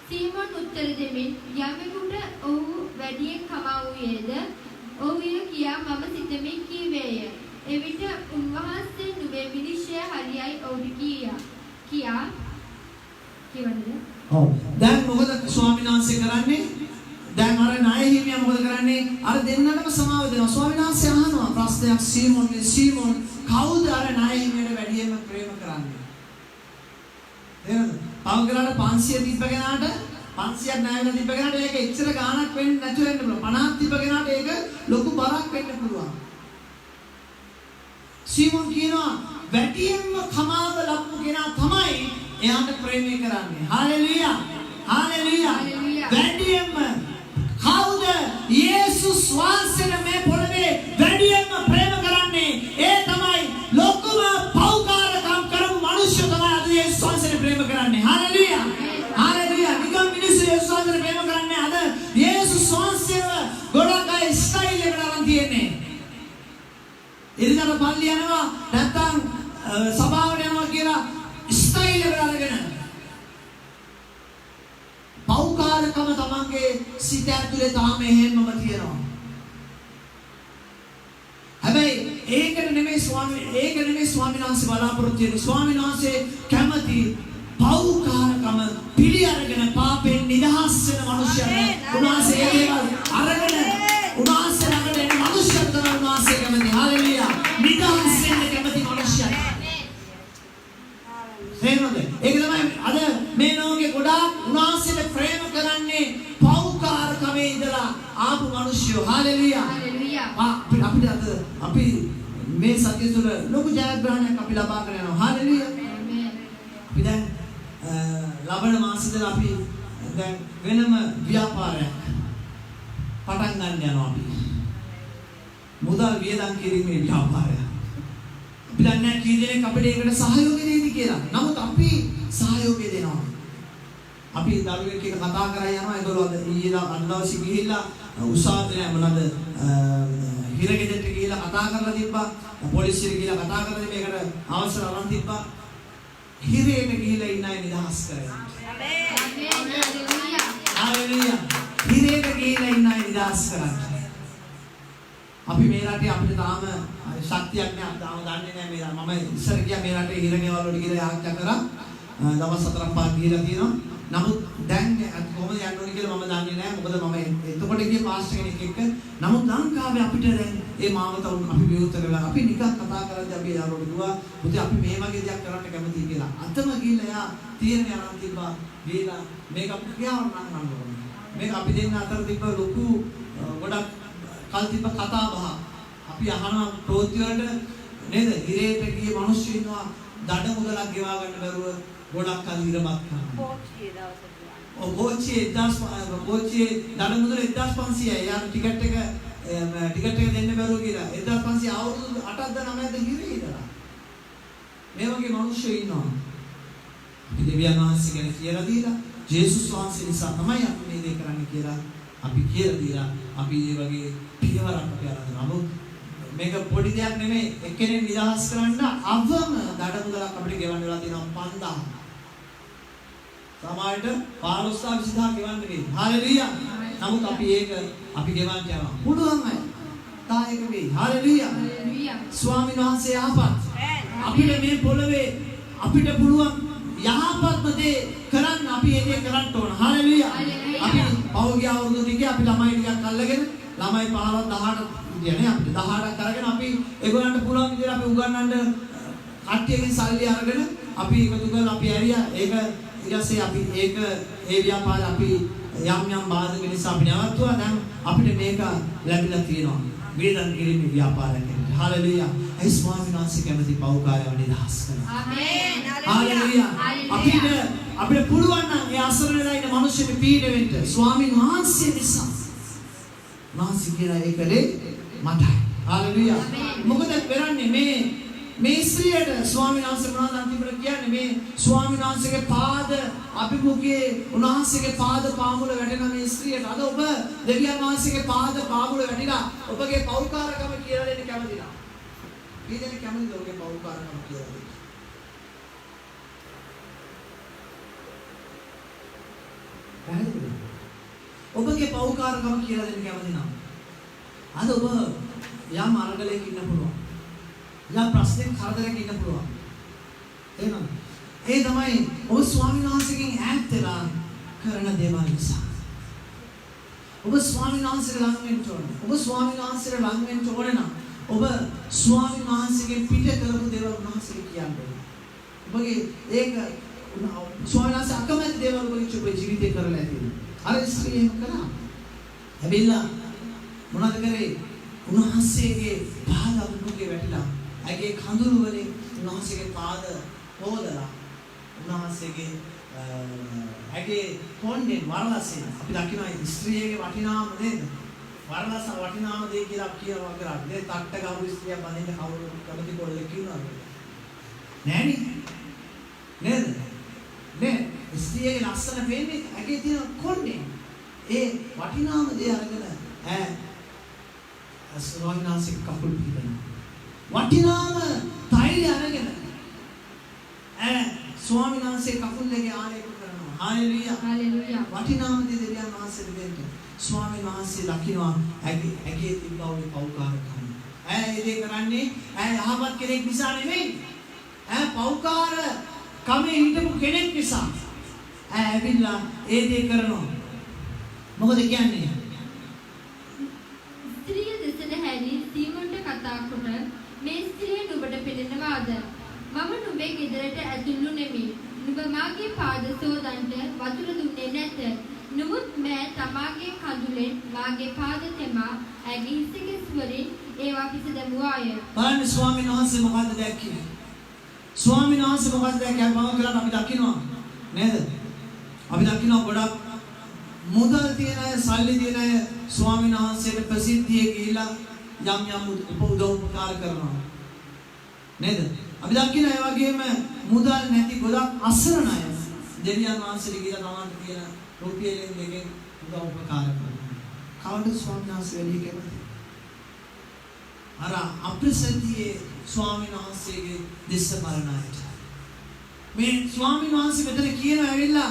A: සීමොන් උත්තර දෙමින් යමෙකුට ඔහු වැඩියෙන් කමා වූයේද ඔහුය කියා මම සිතමින් කීවේය. එවිට උන්වහන්සේ නුඹේ විනිශ්චය හරියයි ඔවුන්ට කියා කියවන්නද?
B: ඔව්. දැන් මොකද ස්වාමීන් වහන්සේ කරන්නේ? දැන් අර ණය හිමියා මොකද කරන්නේ? අර දෙන්නටම සමාව දෙනවා. ස්වාමීන් වහන්සේ අහනවා ප්‍රශ්නයක් සීමොන් කවුද අර ණය හිමියට වැඩියෙන්ම ප්‍රේම කරන්නේ? එහෙනම් පව කරාට 500 තිබ්බ කෙනාට 500ක් ණය වෙලා තිබ්බ කෙනාට ඒක එච්චර ගාණක් වෙන්නේ නැතු වෙන්න පුළුවන්. 50ක් තිබ්බ කෙනාට ඒක ලොකු බරක් වෙන්න පුළුවන්. සීමොන් කියනවා වැඩියෙන්ම කමාව ලබපු කෙනා තමයි එයාට ප්‍රේමය කරන්නේ. හalleluya. හalleluya. වැඩියෙන්ම කවුද යේසුස් වහන්සේට මේ පොළවේ වැඩියෙන්ම ප්‍රේම කරන්නේ? ඒ තමයි ලොකුම පෞකාරකම් කරපු මිනිස්සු තමයි අද යේසුස් වහන්සේට ප්‍රේම කරන්නේ. හalleluya. හalleluya. නිකම් මිනිස්සු යේසුස් වහන්සේට ප්‍රේම කරන්නේ අද යේසුස් වහන්සේව ගොඩක් අය ස්ටයිල් එකට අරන් තියෙන්නේ. ඉරිදා පල්ලි යනවා නැත්නම් සභාවට යනවා කියලා ස්ටයිල් එකට අරගෙන පෞකාරකම තමන්ගේ සිත ඇතුලේ තාම එහෙමම තියෙනවා. හැබැයි ඒක නෙමෙයි ස්වාමීන් වහන්සේ බලාපොරොත්තු වෙන්නේ. ස්වාමීන් වහන්සේ කැමති පෞකාරකම පිළි අරගෙන පාපෙන් නිදහස් වෙන මිනිසයන්. උන්වහන්සේ ඒ දේවල් අරගෙන උන්වහන්සේ ළඟට එන මිනිසයන් තමයි උන්වහන්සේ කැමති. හalleluya. නිදහස් වෙන්න කැමති මිනිසයන්. එහෙමද? ඒක තමයි අද මේ නෝගේ ගොඩාක් උන්වහන්සේට ප්‍රේම කරන්නේ පෞකාරකමේ ඉඳලා ආපු මිනිස්සු. හalleluya.
A: හalleluya.
B: අපිට අද අපි මේ සත්‍ය තුළ ලොකු ජයග්‍රහණයක් අපි ලබා ගන්න යනවා. හalleluya. අපි දැන් ලබන මාසෙදලා අපි දැන් වෙනම ව්‍යාපාරයක් පටන් ගන්න යනවා අපි. මුදල් වියදම් කිරීමේ ව්‍යාපාරය. අපි දන්නේ කී දෙනෙක් අපිට ඒකට සහයෝගය දෙයිද කියලා. නමුත් අපි සහයෝගය දෙනවා. අපි දරුවෙක් එක්ක කතා කරා යනවා. ඒගොල්ලෝ ඊයේ අන්දවසි ගිහිල්ලා උසාවියේ මොනවාද හිරගෙදරට ගිහිල්ලා කතා කරලා තිබ්බා. පොලිසියට ගිහිල්ලා කතා කරලා මේකට අවසර අරන් තිබ්බා. හිරේට ගිහිල්ලා ඉන්න අය නිදහස් කරගන්න. හalleluya. හිරේට ගිහිල්ලා ඉන්න අය නිදහස් කරගන්න. අපි මේ රටේ අපිට තාම ශක්තියක් නෑ. අපි තාම දන්නේ නෑ මේ මම ඉස්සර ගියා මේ රටේ හිරගෙවල් වලට ගිහලා යාච්චා කරා. දවස් 4-5ක් ගිහලා තියෙනවා. නමුත් දැන් කොහොමද යන්න ඕනේ කියලා මම දන්නේ නැහැ. මොකද මම එතකොට ගියේ පාස්ටර් කෙනෙක් එක්ක. නමුත් ලංකාවේ අපිට දැන් මේ මාවත අපි විවෘත කරලා අපි නිකන් කතා කරද්දී අපි යාළුවෝ කිව්වා පුතේ අපි මේ වගේ දෙයක් කරන්න කැමතියි කියලා. අතම ගිහලා එයා තීරණය අරන් තිබ්බා. ගිහලා මේක අපි කියවන්න ඕනේ. මේක අපි දෙන්න අතර තිබ්බ ලොකු ගොඩක් කල් තිබ්බ කතා බහ. අපි අහනවා ප්‍රෝත්ති වලට නේද? හිරේට ගියේ මිනිස්සු ඉන්නවා දඩ මුදලක් ගෙවා ගන්න බැරුව ගොඩක් කල් ඉරපත් කරනවා. බෝච්චියේ දඩ මුදල 1500යි. යාර ටිකට් එක දෙන්න බැරුව කියලා 1500 අවුරුදු 8ක්ද 9ක්ද හිරේ ඉඳලා. මේ වගේ මිනිස්සු ඉන්නවා. අපි දෙවියන් වහන්සේ ගැන කියලා දීලා ජේසුස් වහන්සේ නිසා තමයි අපි මේ දේ කරන්නේ කියලා අපි කියලා දීලා අපි මේ වගේ පියවරක් අපි අරන් නමුත් මේක පොඩි දෙයක් නෙමෙයි. එක්කෙනෙක් නිදහස් කරන්න අවම දඩ මුදලක් අපිට ගෙවන්න වෙලා තියෙනවා 5000. සමහරට 15000 ගෙවන්න වෙයි. හalleluya. නමුත් අපි ඒක අපි ගෙවන්න යනවා. පුළුවන් අය. තායක වෙයි. හalleluya. ස්වාමීන් වහන්සේ යහපත්. අපිට මේ පොළවේ අපිට පුළුවන් යහපත්ම දේ කරන්න අපි ඒ දේ කරන්න ඕන. හalleluya. අපි පෞද්ගලික අවුරුදු ටිකේ අපි ළමයි ටිකක් අල්ලගෙන ළමයි 15 18 කියන්නේ අපිට 18ක් අරගෙන අපි ඒගොල්ලන්ට පුළුවන් විදිහට අපි උගන්වන්න කට්ටියකින් සල්ලි අරගෙන අපි එකතු කරලා අපි ඇරියා. ඒක ඊට පස්සේ අපි ඒක ඒ ව්‍යාපාරය අපි යම් බාධක නිසා අපි නවත්තුවා. දැන් අපිට මේක ලැබිලා තියෙනවා. වේදන් කිරීමේ ව්‍යාපාරයක්. හalleluya. ඒ ස්වාමීන් වහන්සේ කැමති පෞකාරයව නිදහස් කරනවා. ආමේන්. හalleluya. අපිට පුළුවන් නම් ඒ අසරණ වෙලා ඉන්න මිනිස්සුන්ට පීඩ වෙන්න ස්වාමීන් වහන්සේ නිසා මාසි කියලා ඒකලේ මතයි. හalleluya. මොකද කරන්නේ මේ ස්ත්‍රියට ස්වාමීන් වහන්සේ මොනවද අන්තිමට කියන්නේ මේ ස්වාමීන් වහන්සේගේ පාද අභිමුඛයේ උන්වහන්සේගේ පාද පාමුල වැටෙන මේ ස්ත්‍රියට අද ඔබ දෙවියන් වහන්සේගේ පාද පාමුල වැටිලා ඔබගේ පෞකාරකම කියලා දෙන්න කැමතිද? මේ දෙන්නේ කැමතිද ඔබගේ පෞකාරකම කියලා දෙන්න? පැහැදිලිද? ඔබගේ පෞකාරකම කියලා දෙන්න කැමති නම් අද ඔබ යම් අරගලයක ඉන්න පුළුවන්. යම් ප්‍රශ්නයක් කරදරයක ඉන්න පුළුවන්. එහෙනම් ඒ තමයි ඔබ ස්වාමීන් වහන්සේගෙන් ඈත් වෙලා කරන දේවල් නිසා. ඔබ ස්වාමීන් වහන්සේට ලං වෙන්න ඕන. ඔබ ස්වාමීන් වහන්සේට ලං වෙන්න ඕන නම් ඔබ ස්වාමීන් වහන්සේගෙන් පිට කරපු දේවල් උන්වහන්සේට කියන්නේ. ඔබගේ ඒක ස්වාමීන් වහන්සේ අකමැති දේවල් ඔබගේ ජීවිතේ කරලා ඇති. අර ස්ත්‍රිය එහෙම කළා. හැබැයි මොනවද කරේ? උන්වහන්සේගේ පාද අභිමුඛයේ වැටිලා ඇගේ කඳුළු වලින් උන්වහන්සේගේ පාද හොදලා උන්වහන්සේගේ ඇගේ කොණ්ඩේ වරලසෙන් අපි දකිනවා ස්ත්‍රියගේ වටිනාම නේද? වරලස වටිනාම දේ කියලා කියනවා කරා. මේ තට්ට ගහපු ස්ත්‍රිය බඳින්න කවුරු කැමති කොල්ලෙක් කියනවා නෑනේ නේද? නේ ස්ත්‍රියගේ ලස්සන වෙන්නේ ඇගේ තියෙන කොණ්ඩේ. ඒ වටිනාම දේ අරගෙන ස්වාමීන් වහන්සේ කකුල් පිටින් වටිනාම තෛලය අරගෙන ස්වාමීන් වහන්සේ කකුල් දෙකේ ආලේප කරනවා. හalleluya. හalleluya. වටිනාම දේ දෙවියන් වහන්සේට දෙන්න. ස්වාමීන් වහන්සේ දකිනවා ඇගේ තිබ්බවගේ පෞකාරකම. ඒ දේ කරන්නේ යහපත් කෙනෙක් නිසා නෙමෙයි. පෞකාර කමේ හිටපු කෙනෙක් නිසා. ඇවිල්ලා ඒ දේ කරනවා. මොකද කියන්නේ?
A: ස්ත්‍රිය දෙසට හැරි සීමොන්ට කතා කොට මේ ස්ත්‍රිය නුඹට පෙනෙනවාද? මම නුඹේ ගෙදරට ඇතුළු නෙමි. නුඹ මාගේ පාද සෝදන්ට වතුර දුන්නේ නැත. නමුත් මෑ තමාගේ කඳුලෙන් මාගේ පාද තෙමා ඇගේ හිසකෙස් වලින් ඒවා පිස දැමුවාය.
B: බලන්න ස්වාමීන් වහන්සේ මොකද්ද දැක්කේ? ස්වාමීන් වහන්සේ මොකක්ද කියන්නේ මම කියලා අපි දකිනවා නේද? අපි දකිනවා ගොඩක් මුදල් තියන අය, සල්ලි තියන අය ස්වාමීන් වහන්සේට ප්‍රසිද්ධියේ ගිහිලා යම් උදව් උපකාර කරනවා. නේද? අපි දකිනවා ඒ වගේම මුදල් නැති ගොඩක් අසරණ අය දෙවියන් වහන්සේට ගිහිලා තමන්ට තියෙන රුපියලෙන් දෙකෙන් උදව් උපකාර කරනවා. කවුද ස්වාමීන් වහන්සේ වැඩි කැමති? අර අප්‍රසිද්ධියේ ස්වාමීන් වහන්සේගේ දෙස්ස බලන අයට. මේ ස්වාමීන් වහන්සේ මෙතන කියනවා ඇවිල්ලා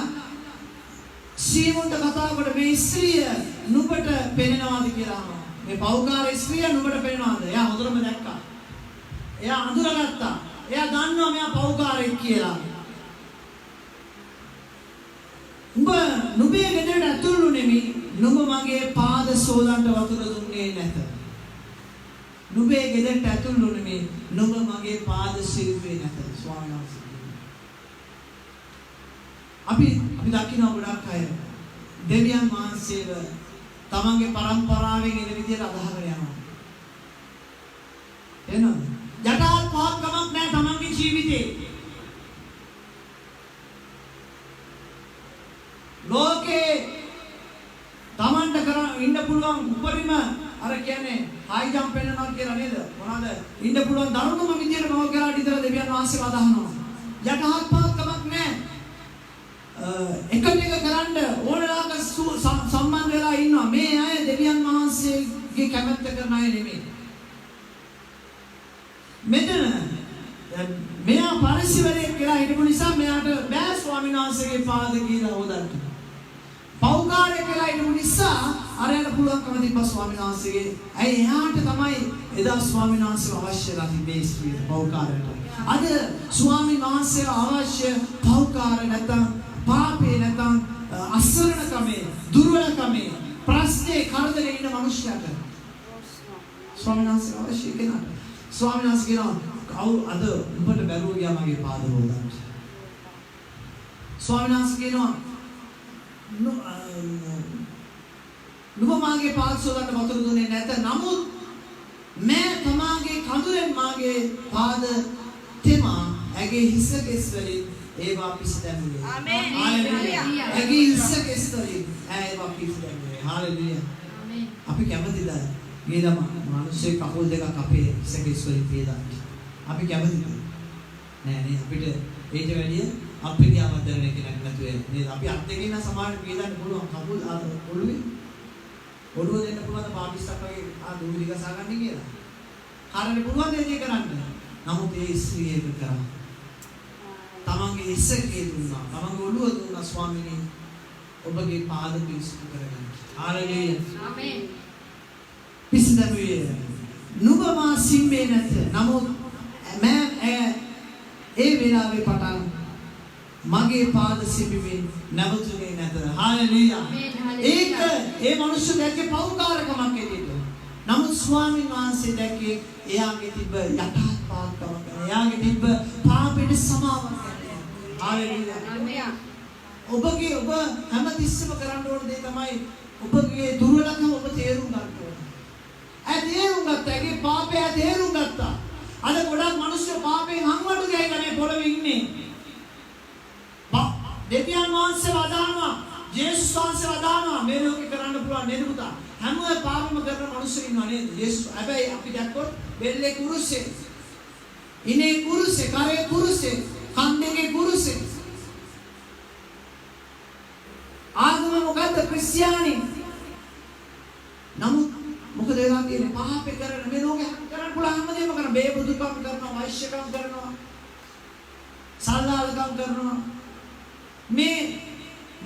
B: සීමුන්ට කතා කොට මේ ස්ත්‍රිය නුඹට පෙනෙනවාද කියලා අහනවා. මේ පෞකාර ස්ත්‍රිය නුඹට පෙනෙනවාද? එයා හොඳටම දැක්කා. එයා අඳුරගත්තා. එයා දන්නවා මෙයා පෞකාරයෙක් කියලා. නුඹේ ගෙදරට ඇතුළු නෙමෙයි. නුඹ මගේ පාද සෝදන්ට වතුර දුන්නේ නැත. නුඹේ ගෙදරට ඇතුළු නෙමෙයි. නුඹ මගේ පාද සිරුවේ නැත. ස්වාමීන් වහන්සේ. අපි දකින්න ගොඩක් අය දෙවියන් වහන්සේව තමන්ගේ පරම්පරාවෙන් එන විදිහට අදහගෙන යනවා. එනවා. යටහත් පහත්කමක් නැහැ තමන්ගේ ජීවිතේ. ලෝකේ තමන්ට කරන් ඉන්න පුළුවන් උපරිම අර කියන්නේ හයි ජම්ප් වෙනවා කියලා නේද? මොනවාද? ඉන්න පුළුවන් දරුණුම විදියට මොකක් කරලා ඉතල දෙවියන් වහන්සේව අදහනවා. යටහත් පහත්කමක් නැහැ. එකට එක කරන්න ඕනලාක සම්බන්ධ වෙලා ඉන්නවා. මේ අය දෙවියන් වහන්සේගේ කැමැත්ත කරන අය නෙමෙයි. මෙතන මෙයා පරිසරයේ කියලා හිටපු නිසා මෙයාට බෑ ස්වාමීන් වහන්සේගේ පාද කියලා හොදන්න. පෞකාරය කියලා හිටපු නිසා අරයට පුළුවන්කම තිබ්බා ස්වාමීන් වහන්සේගේ. ඇයි එයාට තමයි එදා ස්වාමීන් වහන්සේව අවශ්‍යලා තිබේ ස්ත්‍රියට පෞකාරයට. අද ස්වාමීන් වහන්සේව අවශ්‍ය පෞකාර නැත්නම් පාපේ නැත්නම් අසරණකමේ දුර්වලකමේ ප්‍රශ්නේ කරදරේ ඉන්න මිනිස්සුන්ට ස්වාමීන් වහන්සේ අවශ්‍ය කෙනාට ස්වාමීන් වහන්සේ කියනවා අද උඹට බැරුව ගියා මගේ පාද හොදන්න. ස්වාමීන් වහන්සේ කියනවා නුඹ මාගේ පාද සෝදන්න වතුර දුන්නේ නැත. නමුත් මෑ තමාගේ කඳුරෙන් මාගේ පාද තෙමා ඇගේ හිස කෙස් වලින් ඒවා පිසිදැමුවේ. ආමේන්. හාලෙලූයා. ඇගේ හිස කෙස් වලින් ඒවා පිසිදැමුවේ. හාලෙලූයා. ආමේන්. අපි කැමතිද මේ මිනිස්සේ කකුල් දෙකක් අපේ හිස කෙස් වලින් තියලා අපි කැමතිද? නෑ නේ අපිට ඊට වැඩිය අපේ ආවදරණය කෙනෙක් නැතුව නේද? අපි අත් දෙකේ නම් සමානට පියදන්න පුළුවන් කකුල් ඔළුවේ. ඔළුව දෙන්න පුළුවන් පාකිස්තාන වගේ දුරු දිගසා ගන්න කියලා. කාරණේ පුළුවන් දෙයක් කරන්න. නමුත් ඒ ස්ත්‍රිය ඒක කරා. තමන්ගේ ඉස්සකේ දුන්නා. තමන්ගේ ඔළුව දුන්නා ස්වාමීනි. ඔබගේ පාද පිරිසිදු කරගන්න. හාලෙලූයා. ආමේන්. පිසිදමුවේ. නුඹ මා සිම්බේ නැත. නමුත් ඒ වෙලාවේ පටන් මගේ පාද සිඹිමින් නැවතුනේ නැත. හාලෙලූයා. ඒක ඒ මිනිස්සු දැක්කේ පෞකාරකමක් ඇටියෙද. නමුත් ස්වාමීන් වහන්සේ දැක්කේ එයාගේ තිබ්බ යටහත් පාත්කමක්. එයාගේ තිබ්බ පාපෙට සමාවක්. හාලෙලූයා. ඔබ හැමතිස්සෙම කරන්න ඕන දේ තමයි ඔබගේ දුර්වලකම ඔබ තේරුම් ගන්න ඕන. තේරුම් ගත්තා. ඒකේ පාපය තේරුම් ගත්තා. අද ගොඩක් මිනිස්සු පාපෙන් හංවඩු ගෑවිලා මේ පොළවේ ඉන්නේ. දෙවියන් වහන්සේ වදානවා, යේසුස් වහන්සේ වදානවා මේ ලෝකේ කරන්න පුළුවන් නේද පුතා? හැම පාපෙම කරන මිනිස්සු ඉන්නවා නේද? යේසුස් හැබැයි අපි දැක්කොත් බෙල්ලේ කුරුස්සේ, ඉනේ කුරුස්සේ, කරේ කුරුස්සේ, කන් දෙකේ කුරුස්සේ. ආගම මොකද්ද? ක්‍රිස්තියානි. නමුත් මොකද වෙලා තියෙන්නේ? පාපේ කරන මේ ලෝකේ කරන්න පුළුවන් හැමදේම කරන බේබුදුකම් කරනවා, වෛශ්‍යකම් කරනවා, සල්ලාලකම් කරනවා. මේ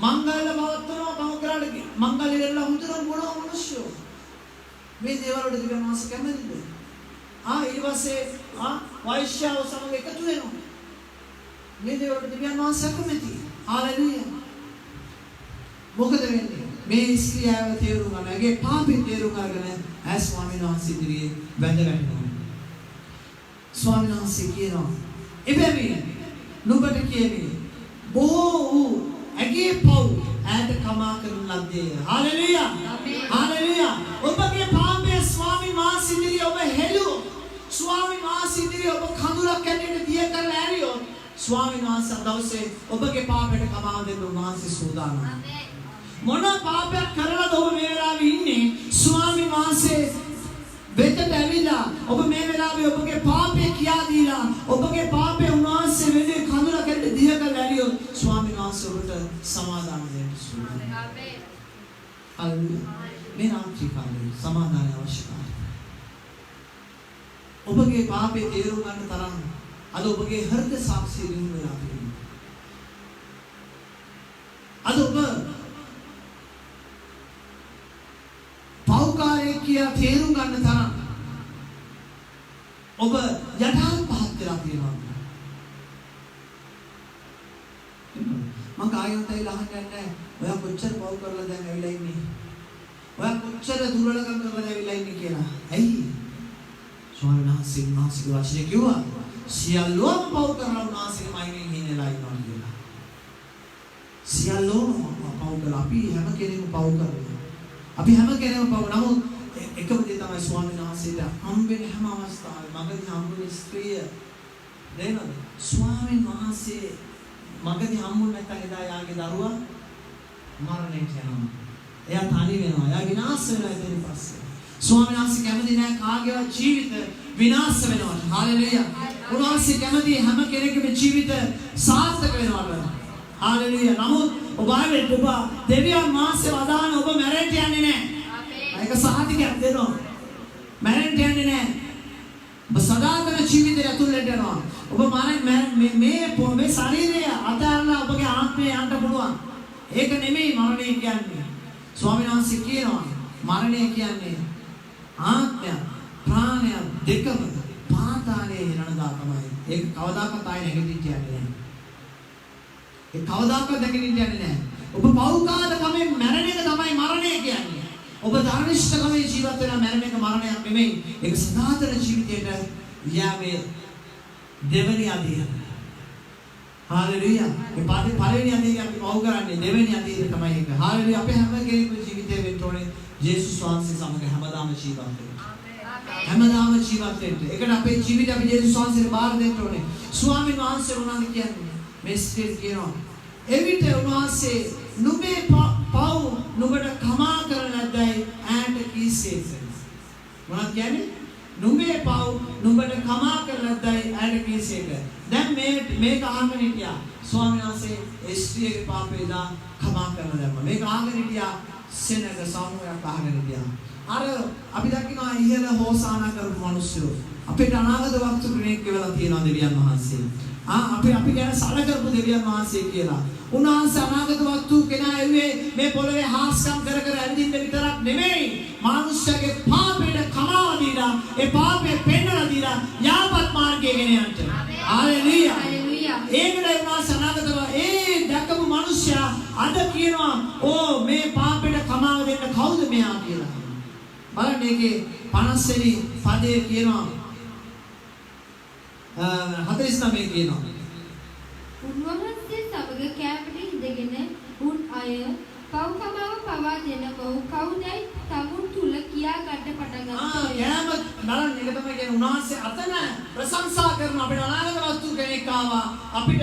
B: මංගල බවත්වනවා බවකරාට මංගල ඉරලා හුදුරන් බොනවා මිනිස්සු. මේ දේවල් වලට දිව්‍ය මාස කැමතිද? ඊට පස්සේ වෛශ්‍යව සමග එකතු වෙනවා. මේ දේවල් වලට දිව්‍ය මාස කැමති. හාලෙලූයා. මොකද වෙන්නේ? මේ ස්ත්‍රියව තේරුම් ගන්න. ඒගේ පාපේ තේරුම් අරගෙන ඇස් ස්වාමීන් වහන්සේ ඉදිරියේ වැඳ වැටෙනවා. ස්වාමීන් වහන්සේ කියනවා එබැවින් නුඹට කියන්නේ බොහෝ ඇගේ පව් ඈත කමා කරන ලද්දේ. හාලෙලූයා. හාලෙලූයා. ඔබගේ පාපයේ ස්වාමීන් වහන්සේ ඉදිරියේ ඔබ හෙළුවොත් ස්වාමීන් වහන්සේ ඉදිරියේ ඔබ කඳුලක් ඇටියට දිය කරලා ඇරියොත් ස්වාමීන් වහන්සේ දවසේ ඔබගේ පාපයට කමාව දෙන්න උන්වහන්සේ සූදානම්. මොන පාපයක් කරලාද ඔබ මේ වෙලාවේ ඉන්නේ? ස්වාමීන් වහන්සේ වෙතට ඇවිල්ලා ඔබ මේ වෙලාවේ ඔබගේ පාපය කියා දීලා ඔබගේ පාපය උන්වහන්සේ වෙනුවෙන් කඳුලක් ඇටියට දිය කරලා ඇරියොත් ස්වාමීන් වහන්සේ ඔබට සමාදාන දෙන්න සූදානම්. ආමේන්. හල්ලුයා. මේ රාත්‍රී කාලේ සමාදානය අවශ්‍යයි. ඔබගේ පාපේ තේරුම් ගන්න තරම් අද ඔබගේ හෘද සාක්ෂිය දිනු වෙලා තියෙනවා. අද ඔබ පෞකාරයේ කියා තේරුම් ගන්න තරම් ඔබ යටහත් පහත් වෙලා තියෙනවා. මම කායින්ට අහන්නේ නැහැ. ඔයා කොච්චර පව් කරලා දැන් ඇවිල්ලා ඉන්නේ? ඔයා කොච්චර දුර්වලකම් කරලා ඇවිල්ලා ඉන්නේ කියලා. ඇයි? ස්වාමීන් වහන්සේගේ වචනේ කිව්වා සියල්ලෝම පව් කරලා උන්වහන්සේගේ මහිමෙන් හිනෙලා ඉන්නවා කියලා. සියල්ලෝම පව් කරලා අපි හැම කෙනෙක්ම පව් කරනවා. අපි හැම කෙනෙක්ම පව්. නමුත් එකම දේ තමයි ස්වාමීන් වහන්සේට හම්බෙන හැම අවස්ථාවෙම මගදී හම්බුනේ ස්ත්‍රිය නේද? ස්වාමීන් වහන්සේ මගදී හම්බුනේ නැත්නම් එදා යාගේ දරුවා මරණයට යනවා. එයා තනි වෙනවා. එයා විනාශ වෙනවා ඊට පස්සේ. ස්වාමීන් වහන්සේ කැමති නැහැ කාගේවත් ජීවිත විනාශ වෙනවට. හාලෙලුයා. උන්වහන්සේ කැමති හැම කෙනෙකුගේ ජීවිත සාර්ථක වෙනවට. හාලෙලුයා. නමුත් ඔබ දෙවියන් වහන්සේ වදාන ඔබ මැරෙන්න යන්නේ නැහැ. ආමේන්. ඒක සාහිතිකයක් දෙනවා. මැරෙන්න යන්නේ නැහැ. ඔබ සදාතන ජීවිතය ඇතුළට යනවා. ඔබ මේ ශරීරය අතහැරලා ඔබගේ ආත්මය යන්න පුළුවන්. ඒක නෙමෙයි මරණය කියන්නේ. ස්වාමීන් වහන්සේ කියනවා මරණය කියන්නේ ආත්මය ප්‍රාණය දෙකම පාතාලයේ හිරණදා තමයි. ඒක කවදාකවත් ආයෙ නැගිටින්න යන්නේ නැහැ. ඒ කවදාකවත් නැගිටින්න යන්නේ නැහැ. ඔබ පෞකාරකමෙන් මැරෙන එක තමයි මරණය කියන්නේ. ඔබ ධර්මිෂ්ඨකමෙන් ජීවත් වෙලා මැරෙන එක මරණයක් නෙමෙයි. ඒක සදාතන ජීවිතයට යාමේ දෙවනි අධ්‍යයනය. හාලෙලුයා. ඒ පාඩේ පළවෙනි අධ්‍යයනය අපි පවු කරන්නේ දෙවෙනි අධ්‍යයනය තමයි ඒක. හාලෙලුයා. අපේ හැම කෙනෙකුගේ ජීවිතේ වෙන්න ඕනේ යේසුස් වහන්සේ සමග හැමදාම ජීවත් වෙන්න. හැමදාම ජීවත් වෙන්න. ඒකට අපේ ජීවිතය අපි යේසුස් වහන්සේට බාර දෙන්න ඕනේ. ස්වාමීන් වහන්සේ උනාද කියන්නේ මේ ස්ටේජ් කියනවා. එවිට උන්වහන්සේ නුඹේ පව් නුඹට කමා කරන ලද්දයි ඈට කීසේක. මොනවද කියන්නේ? නුඹේ පව් නුඹට කමා කරන ලද්දයි ඈට කීසේක. දැන් මේක අහගෙන හිටියා. ස්වාමීන් වහන්සේ ස්ත්‍රියගේ පාපේ දා කමා කරන දැම්මා. මේක අහගෙන හිටියා. සෙනග සමූහයක් අහගෙන හිටියා. අර අපි දකිනවා ඉහළ හෝසානා කරපු මිනිස්සු. අපිට අනාගත වස්තු කෙනෙක් කියලා තියෙනවා දෙවියන් වහන්සේ. අපි ගැන සැලකපු දෙවියන් වහන්සේ කියලා. උන්වහන්සේ අනාගත වස්තු කෙනා ඇවිේ මේ පොළවේ හාස්කම් කර කර ඇඳින්න විතරක් නෙමෙයි. මානුෂ්‍යගේ පාපයට කමාව දීලා ඒ පාපේ පෙන්නලා දීලා යාපත් මාර්ගයේ ගෙන යන්න. හalleluya. ඒකට උන්වහන්සේ අනාගතව ඒ දැකපු මිනිස්සයා අද කියනවා ඕ මේ පාපයට කමාව දෙන්න කවුද මෙයා කියලා. බලන්න ඒකේ 50 වෙනි පදයේ කියනවා 49 කියනවා.
A: උන්වහන්සේ සමග කෑමට ඉඳගෙන උන් අය පව්කමාව පවා දෙන බව කවුදයි තමුන් තුල කියා ගන්න පටන් ගත්තා.
B: කෑම බලන්න ඒක තමයි කියන්නේ උන්වහන්සේ අතන ප්‍රශංසා කරන අපිට අනාගත වස්තු කෙනෙක් ආවා. අපිට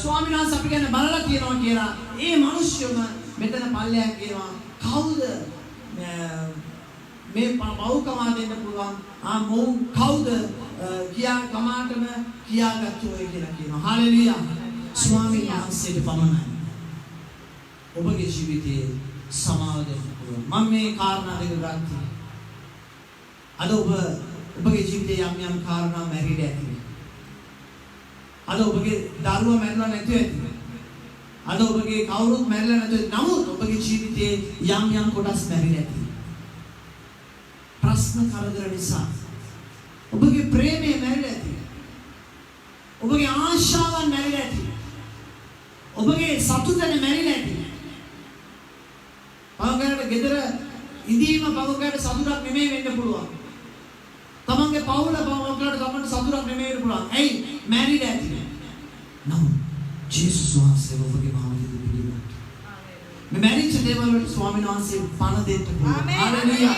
B: ස්වාමීන් වහන්සේ අපි ගැන බලලා කියනවා කියලා. ඒ මිනිස්සුම මෙතන පල්ලයක් කියනවා කවුද මේ පව්කමා දෙන්න පුළුවන් මොව් කවුද කියා කමාටම කියාගත්තෝ කියලා කියනවා. හalleluya. ස්වාමීන් වහන්සේට පමණයි ඔබගේ ජීවිතයේ සමාව දෙන්න පුළුවන්. මම මේ කාරණා දෙක ගත්තා. අද ඔබගේ ජීවිතයේ යම් කාරණා මැරිලා ඇති. අද ඔබගේ දරුවා මැරිලා නැතුව ඇති. අද ඔබගේ කවුරුත් මැරිලා නැතුව. නමුත් ඔබගේ ජීවිතයේ යම් කොටස් මැරිලා ඇති. ප්‍රශ්න කරදර නිසා ඔබගේ ප්‍රේමය මැරිලා ඇති. ඔබගේ ආශාවන් මැරිලා ඇති. ඔබගේ සතුටන මැරිලා ඇති. පවකට ගෙදර ඉදීම පවකට සතුටක් නෙමෙයි වෙන්න පුළුවන්. තමන්ගේ පවුල පවකට ගමන සතුටක් නෙමෙයි වෙන්න පුළුවන්. ඇයි? මැරිලා ඇති. නමුත් ජේසුස් වහන්සේ ඔබගේ මාවලින් පිළිගන්නවා. මේ මැරිච්ච දේවල් වලට ස්වාමීන් වහන්සේ පණ දෙන්න පුළුවන්. හalleluya.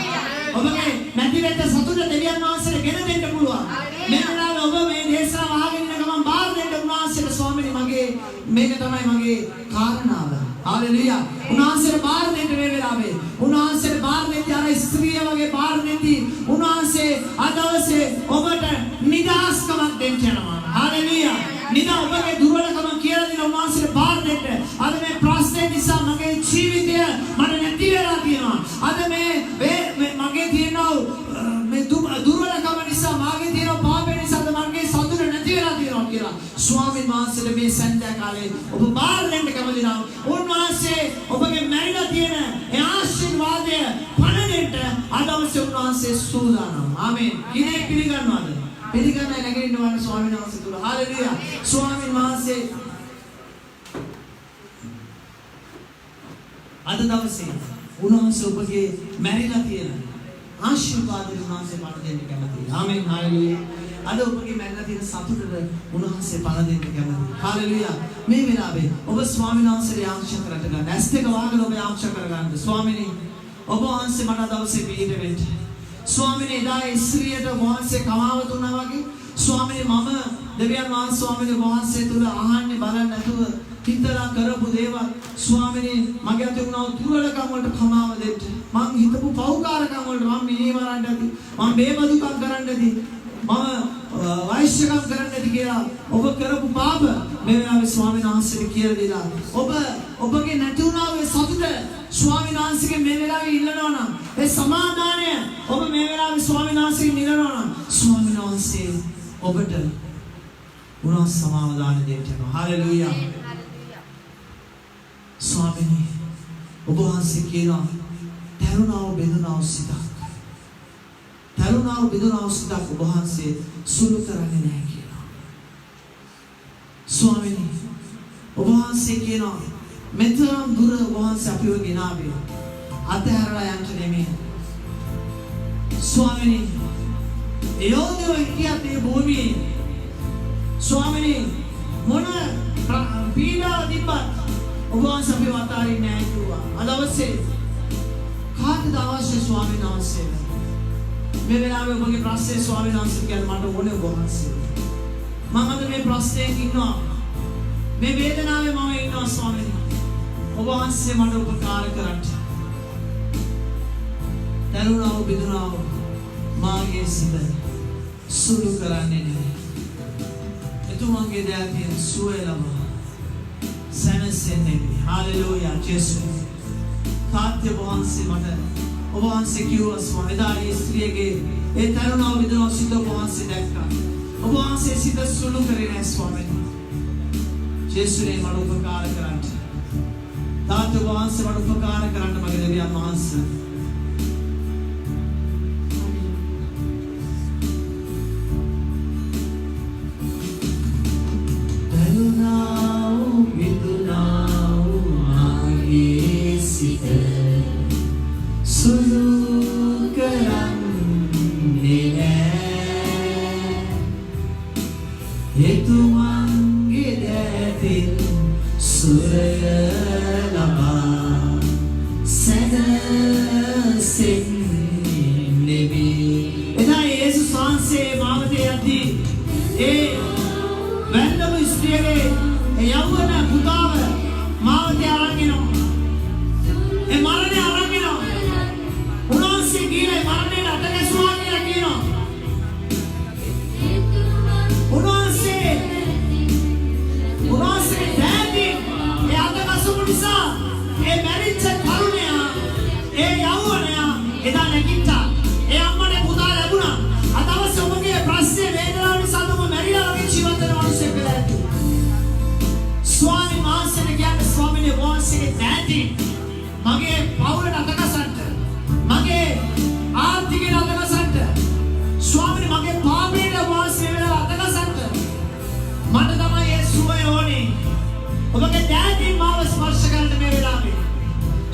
B: ඔබගේ නැති වෙච්ච සතුට දෙවියන් වහන්සේට ගෙන දෙන්න පුළුවන්. මේ වෙලාවේ ඔබ මේ දේශනාව අහගෙන ඉන්න ගමන් බාර දෙන්න උන්වහන්සේට ස්වාමීනි මගේ මේක තමයි මගේ කාරණාව. හalleluya. උන්වහන්සේට බාර දෙන්න මේ වෙලාවේ. උන්වහන්සේට බාර දෙන්න අර ස්ත්‍රිය වගේ බාර දෙති. උන්වහන්සේ අද දවසේ ඔබට නිදහස්කමක් දෙන්න යනවා. හalleluya. නිදා ඔබගේ දුර්වලකම කියලා දෙන උන්වහන්සේට බාර දෙන්න. අද මේ ප්‍රශ්නේ නිසා මගේ ජීවිතය මට නැති වෙලා තියෙනවා. අද මේ මගේ තියෙන මේ දුර්වලකම නිසා මාගේ තියෙන පාපේ නිසා මගේ සතුට නැති වෙලා තියෙනවා කියලා ස්වාමීන් වහන්සේට මේ සන්ධ්‍යා කාලේ ඔබ බාර දෙන්න කැමති නම් උන්වහන්සේ ඔබගේ මැරිලා තියෙන ඒ ආශිර්වාදය පණ දෙන්න අද අවශ්‍ය උන්වහන්සේ සූදානම්. ආමේන්. ඉනේ පිළිගන්නවද? පිළිගන්නයි නැගිටින්න වань ස්වාමීන් වහන්සේ තුල. හalleluya. ස්වාමීන් වහන්සේ අද දවසේ උන්වහන්සේ ඔබගේ මැරිලා තියෙන ආශිර්වාද උන්වහන්සේ පණ දෙන්න කැමතියි. ආමේන්. හalleluya. අද ඔබගේ මැරිලා තියෙන සතුටට උන්වහන්සේ පණ දෙන්න කැමතියි. හalleluya. මේ වෙලාවේ ඔබ ස්වාමීන් වහන්සේට ආශිර්වාද කරට ගන්න. ඇස් දෙක වහගෙන ඔබ ආශිර්වාද කරගන්න. ස්වාමීනි ඔබ වහන්සේ මට දවසේ පිළිහිට වෙන්න. ස්වාමීනි එදා ඉස්ත්‍රියට වහන්සේ කමාව දුන්නා වගේ ස්වාමීනි මම දෙවියන් වහන්සේ ස්වාමීනි වහන්සේ තුල අහන්නේ බලන්න නැතුව හිතලා කරපු දේවල් ස්වාමීනි මගේ අතේ වුණා දුර්වලකම් වලට කමාව දෙන්න. මං හිතපු පෞකාරකම් වලට මම මිනිමරන්න ඇති. මම බේබදුකම් කරන්න ඇති. මම වෛශ්‍යකම් කරන්න ඇති කියලා ඔබ කරපු පාප මේ වෙලාවේ ස්වාමීන් වහන්සේට කියලා දීලා ඔබගේ නැති වුණා වූ සතුට ස්වාමීන් වහන්සේගේ මේ වෙලාවේ ඉල්ලනවා නම් ඒ සමාදානය ඔබ මේ වෙලාවේ ස්වාමීන් වහන්සේගෙන් ඉල්ලනවා නම් ස්වාමීන් වහන්සේ ඔබට උනා සමාදාන දෙන්න යනවා. හalleluya. ස්වාමීනි ඔබ වහන්සේ කියනවා තරුණාව බෙදුනා සිතක්. තරුණාව බෙදුනා සිතක් ඔබ වහන්සේ සුළු කරන්නේ නැහැ කියලා. ස්වාමීනි ඔබ වහන්සේ කියනවා මෙතරම් දුර ඔබ වහන්සේ අපිව ගෙනාවේ අතහැරලා යන්න නෙමෙයි. ස්වාමීනි එයෝදෝ හිටියත් මේ භූමියේ ස්වාමීනි මොන පීඩාව තිබ්බත් ඔබ වහන්සේ අපිව අතාරින්නේ නැහැ කිව්වා. අද අවශ්‍ය කාටද අවශ්‍ය ස්වාමීන් වහන්සේ මේ වෙලාවේ ඔබගේ ප්‍රශ්නේ ස්වාමීන් වහන්සේ කියන්නේ මට ඕනේ ඔබ වහන්සේ. මම අද මේ ප්‍රශ්නේ ඉන්නවා. මේ වේදනාවේ මම ඉන්නවා ස්වාමීනි. ඔබ වහන්සේ මට උපකාර කරන්න. තරුණව බිඳුනව මාගේ සිත සුළු කරන්නේ නැහැ. එතුමන්ගේ දෑතිය සුවය ලබා සැනසෙන්නේ. හalleluya. ජේසු තාත්‍ය වහන්සේ මට ඔබ වහන්සේ කිව්වා ස්වාමී දායි ස්ත්‍රියගේ ඒ තරුණව බිඳුනව සිත ඔබ වහන්සේ දැක්කා. ඔබ වහන්සේ සිත සුළු කරේ නැහැ ස්වාමීනි. ජේසුනේ මට උපකාර කරන්න. තාත්‍ය වහන්සේ මට උපකාර කරන්න මගේ දෙවියන් වහන්සේ.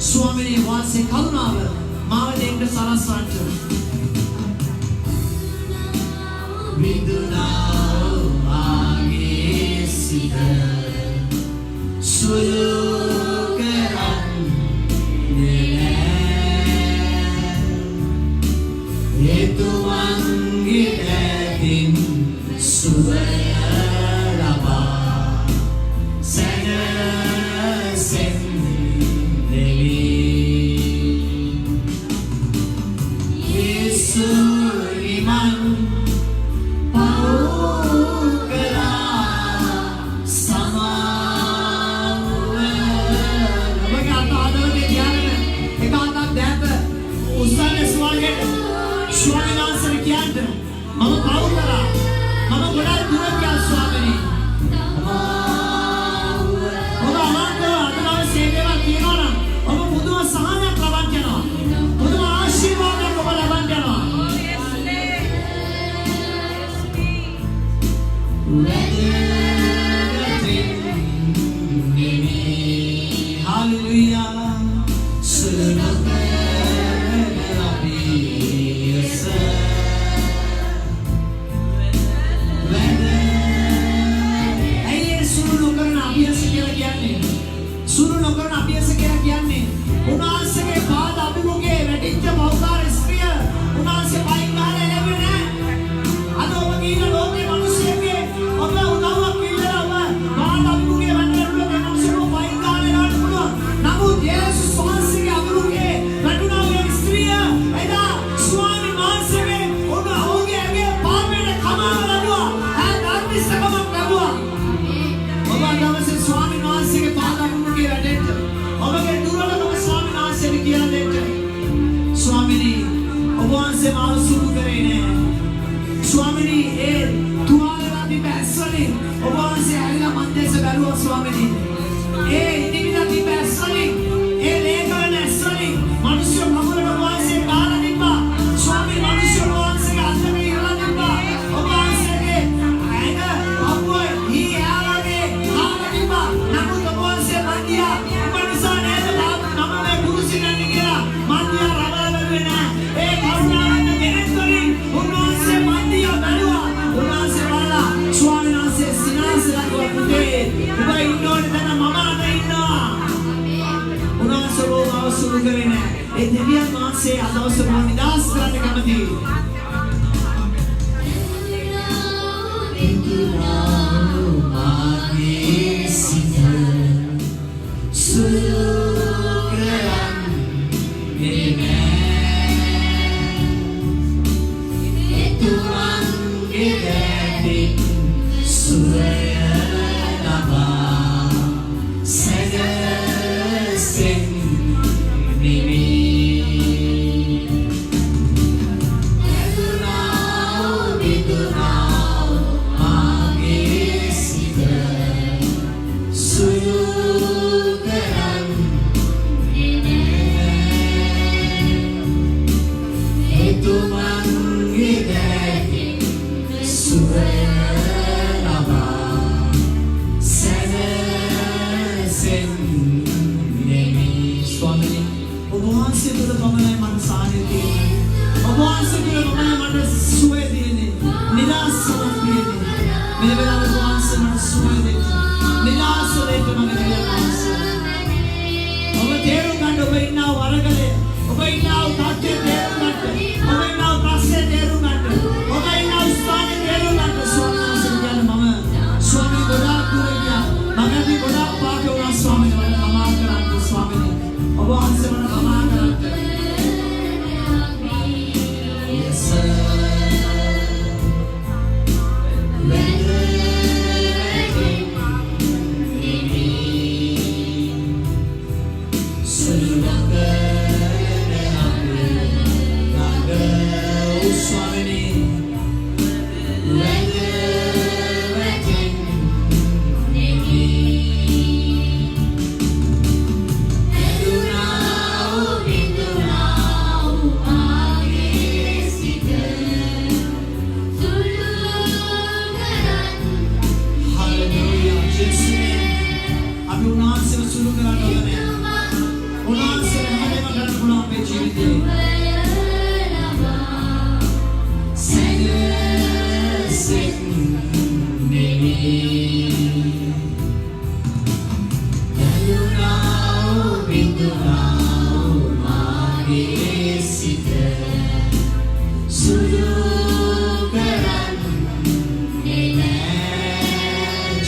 B: ස්වාමීනි වහන්සේ කරුණාව මාව දෙන්න සලස්වන්න. විදුනා මාගේ සිත සුළු කරන්නේ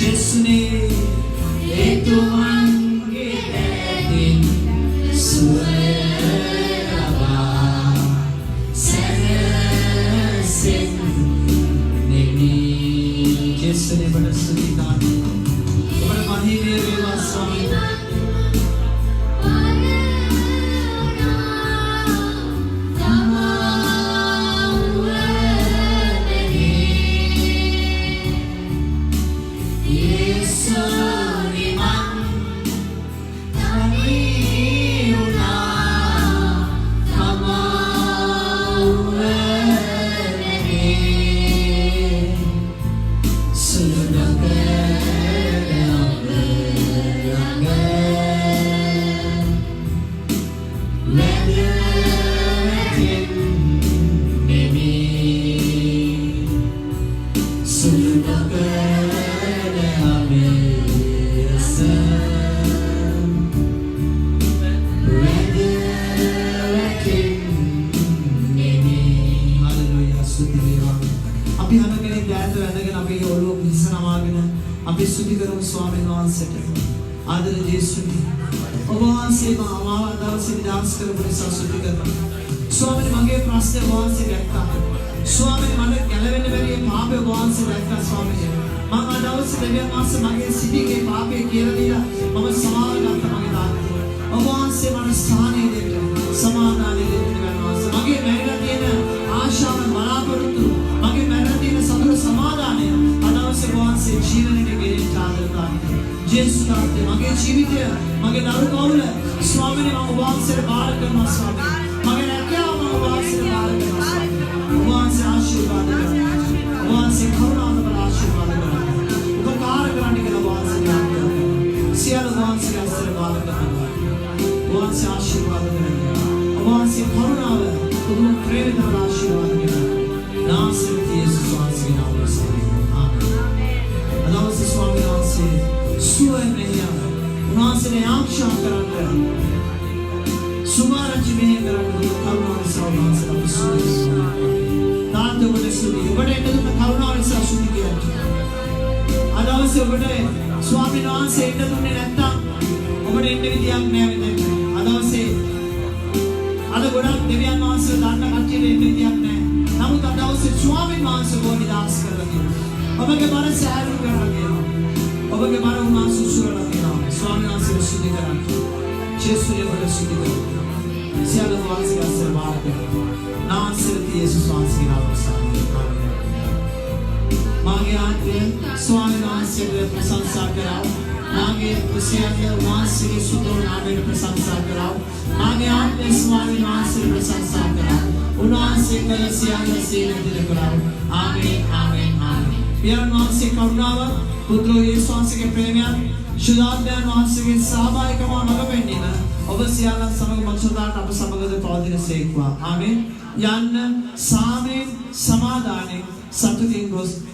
B: Yesu ni itu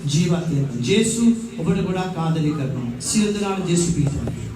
B: ජීවත් වෙන්න. ජේසු ඔබට ගොඩාක් ආදරය කරනවා. සියලු දෙනාට ජේසු පිහිටවන්න.